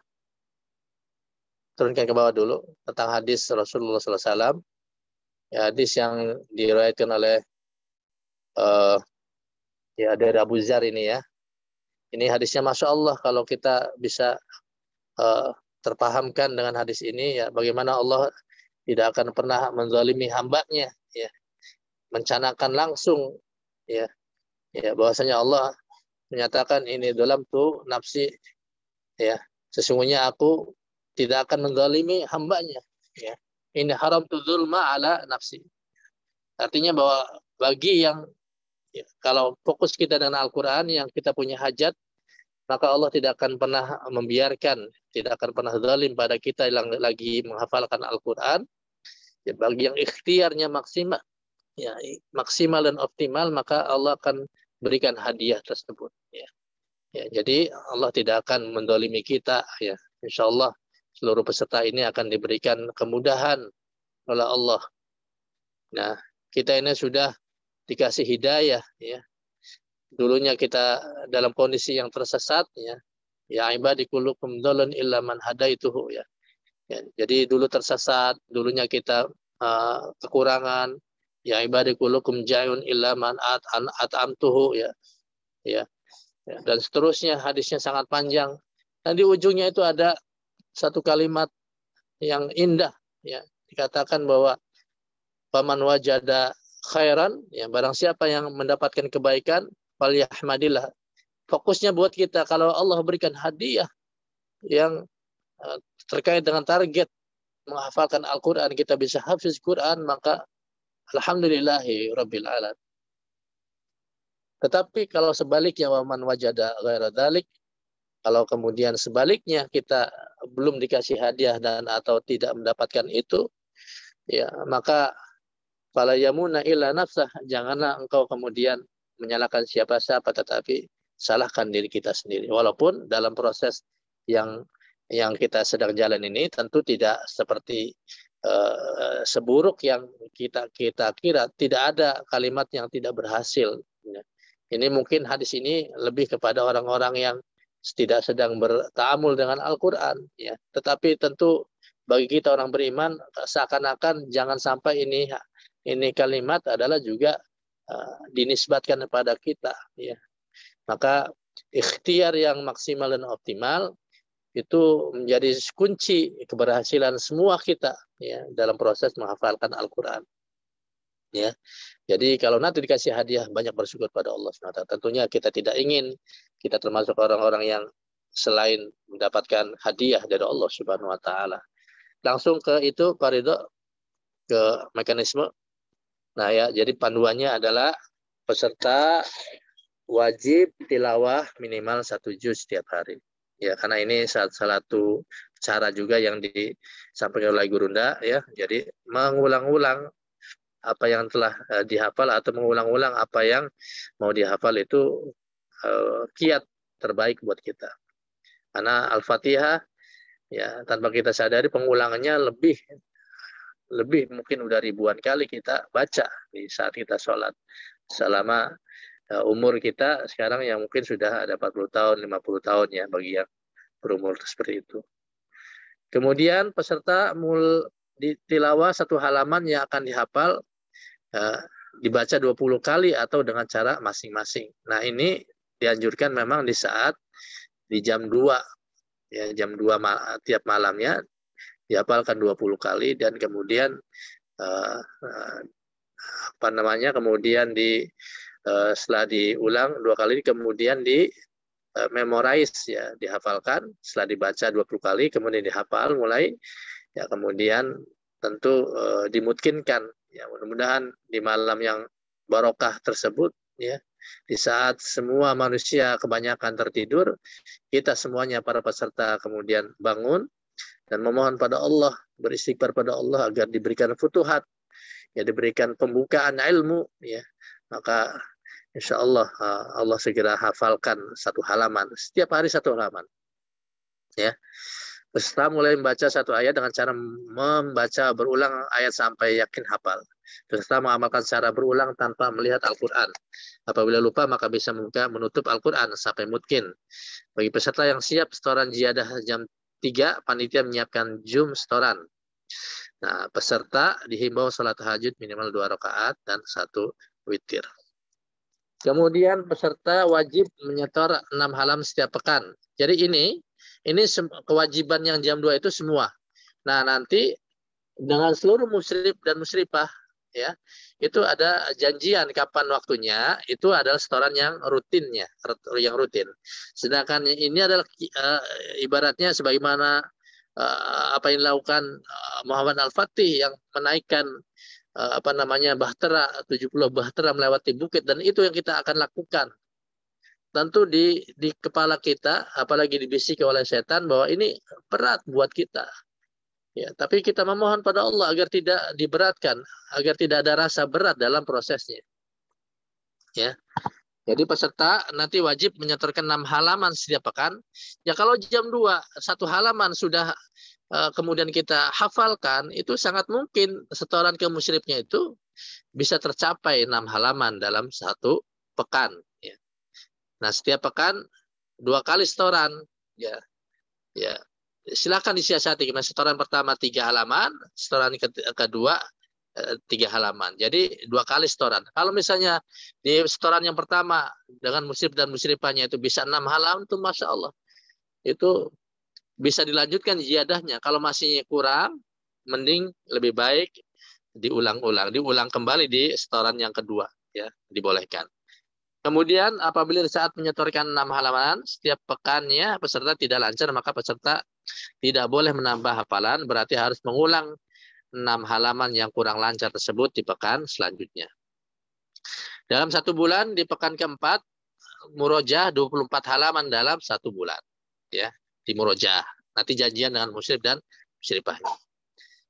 Turunkan ke bawah dulu tentang hadis Rasulullah SAW. Ya, hadis yang diriwayatkan oleh ya dari Abu Dzar ini ya. Ini hadisnya Masya Allah kalau kita bisa terpahamkan dengan hadis ini ya, bagaimana Allah tidak akan pernah menzalimi hambanya ya, mencanakan langsung ya, ya bahwasanya Allah menyatakan ini dalam tuh nafsi ya, sesungguhnya aku tidak akan menzalimi hambanya ya, ini haram tu zulma ala nafsi, artinya bahwa bagi yang ya, kalau fokus kita dengan Al-Quran yang kita punya hajat, maka Allah tidak akan pernah membiarkan, tidak akan pernah zalim pada kita yang lagi menghafalkan Al-Quran. Ya, bagi yang ikhtiarnya maksimal, ya, maksimal dan optimal, maka Allah akan berikan hadiah tersebut. Ya. Ya, jadi Allah tidak akan mendolimi kita. Ya. Insya Allah seluruh peserta ini akan diberikan kemudahan oleh Allah. Nah, kita ini sudah dikasih hidayah. Ya. Dulunya kita dalam kondisi yang tersesat. Ya ibadi kullukum dhalun illa man hadaituhu ya. Ya, jadi dulu tersesat, dulunya kita kekurangan. Ya ibadi kullukum ja'un illa man at'amtuhu ya. Ya. Ya, dan seterusnya hadisnya sangat panjang. Dan di ujungnya itu ada satu kalimat yang indah ya. Dikatakan bahwa faman wajada khairan ya, barang siapa yang mendapatkan kebaikan falyahmadillah. Fokusnya buat kita kalau Allah berikan hadiah yang terkait dengan target menghafalkan Al-Quran, kita bisa hafiz Quran, maka alhamdulillahi rabbil alamin. Tetapi kalau sebaliknya waman wajada ghaira dzalik, kalau kemudian sebaliknya kita belum dikasih hadiah dan atau tidak mendapatkan itu, ya maka fala yamuna illa nafsah, janganlah engkau kemudian menyalahkan siapa-siapa, tetapi salahkan diri kita sendiri. Walaupun dalam proses yang kita sedang jalan ini tentu tidak seperti seburuk yang kita kira, tidak ada kalimat yang tidak berhasil. Ini mungkin hadis ini lebih kepada orang-orang yang tidak sedang bertaamul dengan Al-Quran. Ya. Tetapi tentu bagi kita orang beriman, seakan-akan jangan sampai ini kalimat adalah juga dinisbatkan kepada kita. Ya. Maka ikhtiar yang maksimal dan optimal itu menjadi kunci keberhasilan semua kita ya dalam proses menghafalkan Al-Quran. Ya, jadi kalau nanti dikasih hadiah, banyak bersyukur pada Allah SWT. Tentunya kita tidak ingin kita termasuk orang-orang yang selain mendapatkan hadiah dari Allah Subhanahu Wa Taala. Langsung ke itu Pak Ridho, ke mekanisme. Nah ya, jadi panduannya adalah peserta wajib tilawah minimal 1 juz setiap hari. Ya, karena ini salah satu cara juga yang disampaikan oleh Gurunda ya. Jadi mengulang-ulang apa yang telah dihafal atau mengulang-ulang apa yang mau dihafal itu kiat terbaik buat kita. Karena Al-Fatihah ya tanpa kita sadari pengulangannya lebih mungkin udah ribuan kali kita baca di saat kita sholat. Selama umur kita sekarang yang mungkin sudah ada 40 tahun, 50 tahun ya bagi yang berumur seperti itu. Kemudian peserta tilawah 1 halaman yang akan dihafal dibaca 20 kali atau dengan cara masing-masing. Nah, ini dianjurkan memang di saat di jam 2 ya, jam 2 tiap malamnya dihafalkan 20 kali dan kemudian kemudian setelah diulang 2 kali kemudian memorize ya, dihafalkan, setelah dibaca 20 kali kemudian dihafal mulai ya, kemudian tentu dimungkinkan ya, mudah-mudahan di malam yang barokah tersebut ya, di saat semua manusia kebanyakan tertidur, kita semuanya para peserta kemudian bangun dan memohon pada Allah, beristighfar pada Allah agar diberikan futuhat ya, diberikan pembukaan ilmu ya, maka insya Allah Allah segera hafalkan 1 halaman setiap hari, 1 halaman ya. Peserta mulai membaca satu ayat dengan cara membaca berulang ayat sampai yakin hafal. Peserta mengamalkan secara berulang tanpa melihat Al-Quran. Apabila lupa, maka bisa membuka menutup Al-Quran sampai mungkin. Bagi peserta yang siap setoran ziyadah jam 3, panitia menyiapkan jum setoran. Nah, peserta dihimbau sholat tahajud minimal 2 rakaat dan 1 witir. Kemudian peserta wajib menyetor 6 halaman setiap pekan. Jadi ini kewajiban yang jam 2 itu semua. Nah, nanti dengan seluruh musyrif dan musyrifah ya, itu ada janjian kapan waktunya, itu adalah setoran yang rutin. Sedangkan ini adalah ibaratnya sebagaimana apa yang dilakukan Muhammad Al-Fatih yang menaikkan bahtera 70 bahtera melewati bukit, dan itu yang kita akan lakukan. Tentu di kepala kita, apalagi dibisiki oleh setan bahwa ini berat buat kita. Ya, tapi kita memohon pada Allah agar tidak diberatkan, agar tidak ada rasa berat dalam prosesnya. Ya. Jadi peserta nanti wajib menyetorkan 6 halaman setiap pekan. Ya kalau jam 2 1 halaman sudah kemudian kita hafalkan, itu sangat mungkin setoran ke musyrifnya itu bisa tercapai 6 halaman dalam 1 pekan. Ya. Nah, setiap pekan 2 kali setoran, ya, silakan disiasati. Nah, setoran pertama 3 halaman, setoran kedua 3 halaman. Jadi 2 kali setoran. Kalau misalnya di setoran yang pertama dengan musyrif dan musyrifahnya itu bisa 6 halaman, itu masya Allah, itu bisa dilanjutkan ziyadahnya. Kalau masih kurang, mending lebih baik diulang kembali di setoran yang kedua, ya, dibolehkan. Kemudian apabila saat menyetorkan 6 halaman setiap pekannya peserta tidak lancar, maka peserta tidak boleh menambah hafalan, berarti harus mengulang 6 halaman yang kurang lancar tersebut di pekan selanjutnya. Dalam 1 bulan, di pekan keempat, murojaah 24 halaman dalam 1 bulan. Ya, di murojaah. Nanti janjian dengan musyrif dan musyrifahnya.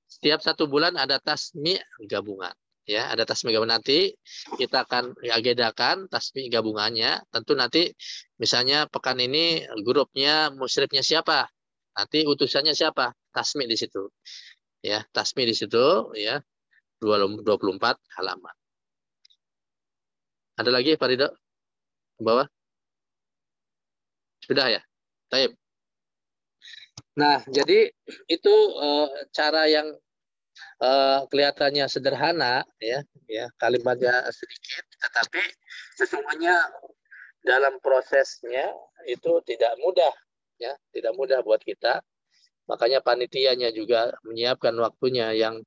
Setiap 1 bulan ada tasmi' gabungan. Ya, ada tasmi' gabungan. Nanti kita akan agendakan tasmi' gabungannya. Tentu nanti misalnya pekan ini grupnya musyrifnya siapa? Nanti utusannya siapa? Tasmi' di situ. Ya, tasmi' di situ, ya, 24 halaman. Ada lagi Pak Ridho? Ke bawah? Sudah ya? Baik. Nah, jadi itu cara yang kelihatannya sederhana, ya, kalimatnya sedikit, tetapi sesungguhnya dalam prosesnya itu tidak mudah, ya, tidak mudah buat kita. Makanya panitianya juga menyiapkan waktunya yang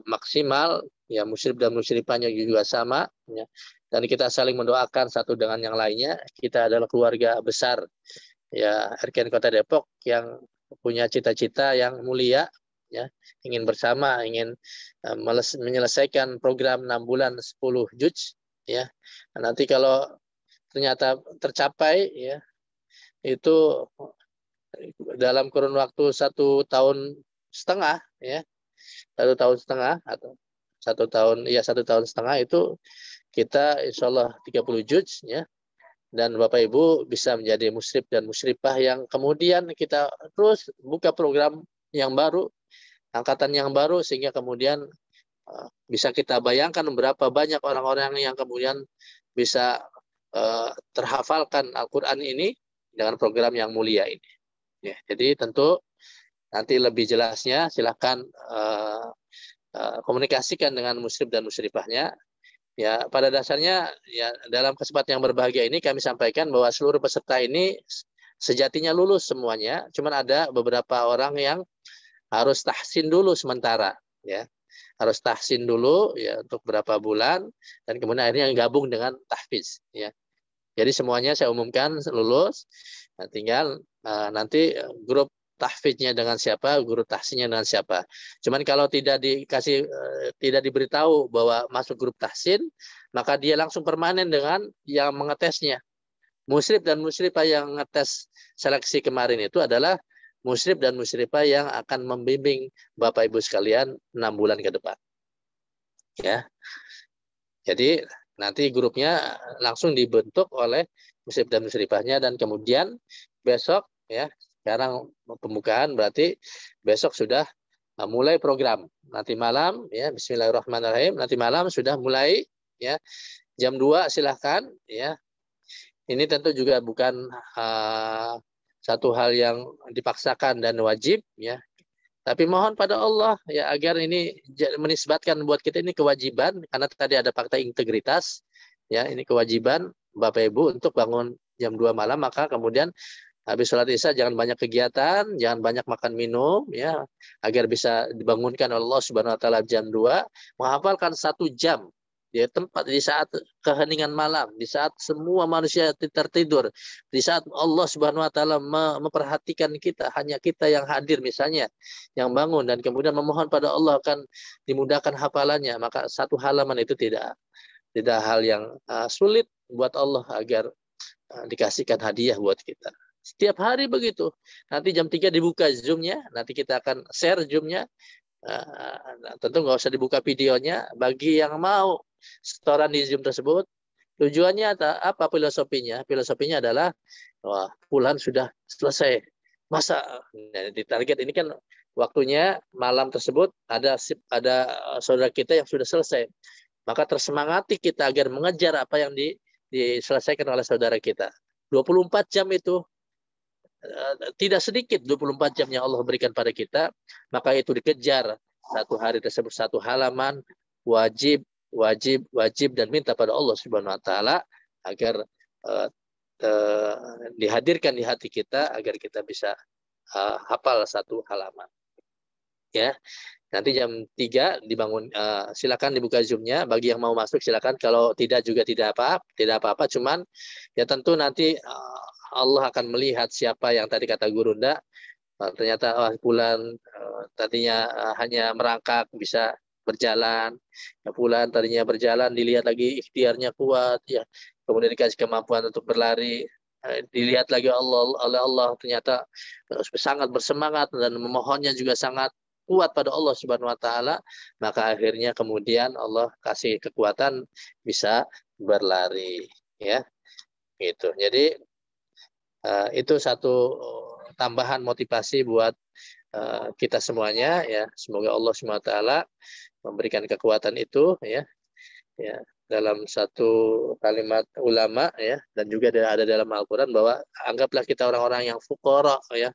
maksimal, ya, musyrif dan musyrifahnya juga sama, ya. Dan kita saling mendoakan satu dengan yang lainnya. Kita adalah keluarga besar, ya, RKN Kota Depok yang punya cita-cita yang mulia, ya, ingin bersama, ingin menyelesaikan program 6 bulan 10 juz, ya. Nanti kalau ternyata tercapai, ya, itu dalam kurun waktu 1,5 tahun, ya, 1,5 tahun atau 1,5 tahun itu kita insya Allah 30 juz, ya. Dan Bapak Ibu bisa menjadi musyrif dan musyrifah yang kemudian kita terus buka program yang baru, angkatan yang baru, sehingga kemudian bisa kita bayangkan berapa banyak orang-orang yang kemudian bisa terhafalkan Al-Quran ini dengan program yang mulia ini. Ya, jadi tentu nanti lebih jelasnya silahkan komunikasikan dengan musyrif dan musyrifahnya. Ya, pada dasarnya, ya, dalam kesempatan yang berbahagia ini kami sampaikan bahwa seluruh peserta ini sejatinya lulus semuanya, cuman ada beberapa orang yang harus tahsin dulu sementara, ya. Harus tahsin dulu, ya, untuk berapa bulan, dan kemudian akhirnya gabung dengan tahfiz, ya. Jadi semuanya saya umumkan lulus. Nah, tinggal nanti grup tahfiznya dengan siapa, guru tahsinnya dengan siapa. Cuman kalau tidak diberitahu bahwa masuk grup tahsin, maka dia langsung permanen dengan yang mengetesnya. Musyrif dan musyrifah yang ngetes seleksi kemarin itu adalah musyrif dan musyrifah yang akan membimbing Bapak Ibu sekalian 6 bulan ke depan. Ya. Jadi nanti grupnya langsung dibentuk oleh musyrif dan musyrifahnya, dan kemudian besok, ya, Sekarang pembukaan berarti besok sudah mulai program. Nanti malam ya, bismillahirrahmanirrahim, nanti malam sudah mulai ya. Jam 2 silahkan ya. Ini tentu juga bukan satu hal yang dipaksakan dan wajib ya. Tapi mohon pada Allah ya agar ini menisbatkan buat kita ini kewajiban, karena tadi ada fakta integritas ya, ini kewajiban Bapak Ibu untuk bangun jam 2 malam, maka kemudian habis sholat isya jangan banyak kegiatan, jangan banyak makan minum ya, agar bisa dibangunkan oleh Allah Subhanahu wa taala jam 2, menghafalkan 1 jam di tempat, di saat keheningan malam, di saat semua manusia tertidur, di saat Allah Subhanahu wa taala memperhatikan kita, hanya kita yang hadir misalnya, yang bangun dan kemudian memohon pada Allah akan dimudahkan hafalannya, maka 1 halaman itu tidak hal yang sulit buat Allah agar dikasihkan hadiah buat kita. Setiap hari begitu. Nanti jam 3 dibuka Zoom-nya, nanti kita akan share Zoom-nya. Tentu nggak usah dibuka videonya. Bagi yang mau setoran di Zoom tersebut, tujuannya apa filosofinya? Filosofinya adalah, wah, bulan sudah selesai. Masa di target ini kan waktunya malam tersebut ada saudara kita yang sudah selesai. Maka tersemangati kita agar mengejar apa yang diselesaikan oleh saudara kita. 24 jam itu tidak sedikit, 24 jam yang Allah berikan pada kita, maka itu dikejar 1 hari tersebut 1 halaman, wajib dan minta pada Allah Subhanahu wa taala agar dihadirkan di hati kita agar kita bisa hafal 1 halaman. Ya. Nanti jam 3 dibangun, silakan dibuka Zoom-nya, bagi yang mau masuk silakan, kalau tidak juga tidak apa-apa, cuman ya tentu nanti Allah akan melihat siapa yang tadi kata Guru Nda, ternyata bulan tadinya hanya merangkak bisa berjalan, ya bulan tadinya berjalan dilihat lagi ikhtiarnya kuat ya, kemudian dikasih kemampuan untuk berlari, dilihat lagi oleh Allah ternyata sangat bersemangat dan memohonnya juga sangat kuat pada Allah Subhanahu wa taala, maka akhirnya kemudian Allah kasih kekuatan bisa berlari ya. Gitu. Jadi itu satu tambahan motivasi buat kita semuanya ya. Semoga Allah SWT memberikan kekuatan itu ya. Ya, dalam satu kalimat ulama ya, dan juga ada dalam Al-Qur'an bahwa anggaplah kita orang-orang yang fuqara ya.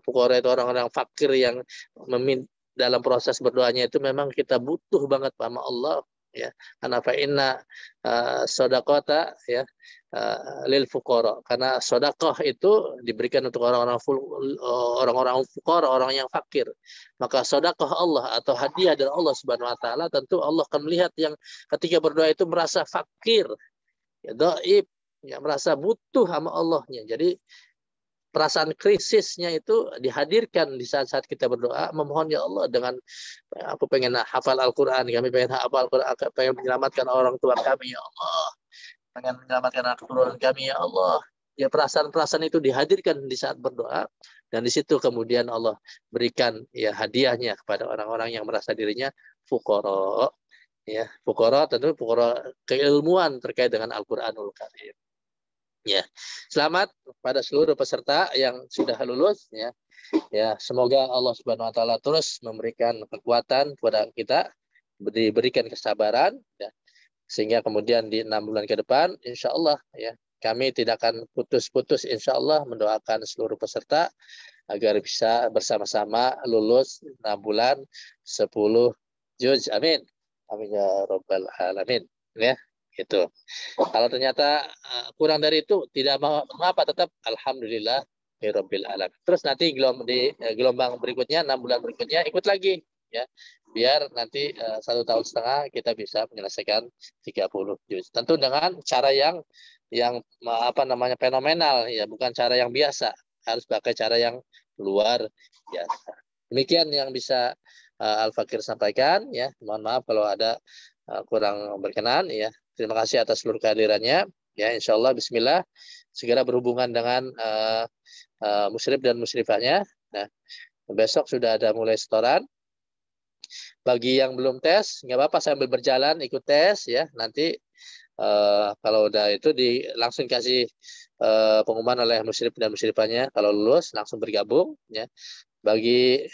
Fuqara itu orang-orang fakir yang dalam proses berdoanya itu memang kita butuh banget sama Allah ya. Karena fa inna shadaqata ya lil fuqara, karena sedekah itu diberikan untuk orang-orang fuqara, orang yang fakir. Maka sedekah Allah atau hadiah dari Allah Subhanahu wa taala, tentu Allah akan melihat yang ketika berdoa itu merasa fakir, ya dhaif, ya merasa butuh sama Allahnya. Jadi perasaan krisisnya itu dihadirkan di saat-saat kita berdoa, memohon ya Allah dengan aku pengen hafal Al-Qur'an, kami pengen hafal Al-Qur'an, pengen menyelamatkan orang tua kami ya Allah, pengen menyelamatkan anak keturunan kami ya Allah. Ya perasaan-perasaan itu dihadirkan di saat berdoa, dan di situ kemudian Allah berikan ya hadiahnya kepada orang-orang yang merasa dirinya fuqara. Ya, fuqara tentu fuqara keilmuan terkait dengan Al-Qur'anul Karim. Ya. Selamat pada seluruh peserta yang sudah lulus ya. Ya, semoga Allah Subhanahu wa taala terus memberikan kekuatan kepada kita, diberikan kesabaran ya, sehingga kemudian di 6 bulan ke depan insya Allah ya kami tidak akan putus-putus insya Allah mendoakan seluruh peserta agar bisa bersama-sama lulus 6 bulan 10 juz. Amin. Amin ya rabbal alamin. Ya, itu. Kalau ternyata kurang dari itu tidak apa, tetap alhamdulillah rabbil alamin. Terus nanti gelombang berikutnya 6 bulan berikutnya ikut lagi ya, biar nanti 1,5 tahun kita bisa menyelesaikan 30 juz. Tentu dengan cara yang fenomenal ya, bukan cara yang biasa, harus pakai cara yang luar biasa. Demikian yang bisa Al-Fakir sampaikan ya. Mohon maaf kalau ada kurang berkenan ya. Terima kasih atas seluruh kehadirannya ya. Insya Allah bismillah segera berhubungan dengan musyrif dan musyrifahnya. Nah, besok sudah ada mulai setoran. Bagi yang belum tes, nggak apa-apa sambil berjalan ikut tes ya. Nanti Kalau udah itu langsung kasih pengumuman oleh musyrif dan musyrifahnya, kalau lulus langsung bergabung ya. Bagi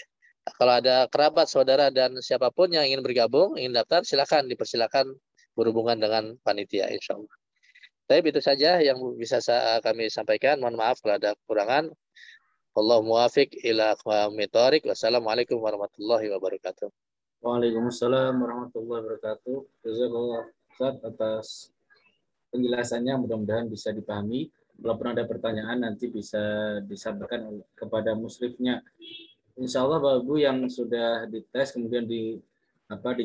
kalau ada kerabat, saudara dan siapapun yang ingin bergabung, ingin daftar, silakan dipersilakan berhubungan dengan panitia insya Allah. Tapi itu saja yang bisa kami sampaikan. Mohon maaf kalau ada kekurangan. Allah muwafiq ila aqwamit thoriq. Wassalamualaikum warahmatullahi wabarakatuh. Waalaikumsalam warahmatullahi wabarakatuh. Jazakallah Ustaz atas penjelasannya, mudah-mudahan bisa dipahami. Walaupun ada pertanyaan nanti bisa disampaikan kepada musyrifnya. Insya Allah Bapak Ibu yang sudah dites kemudian dinyatakan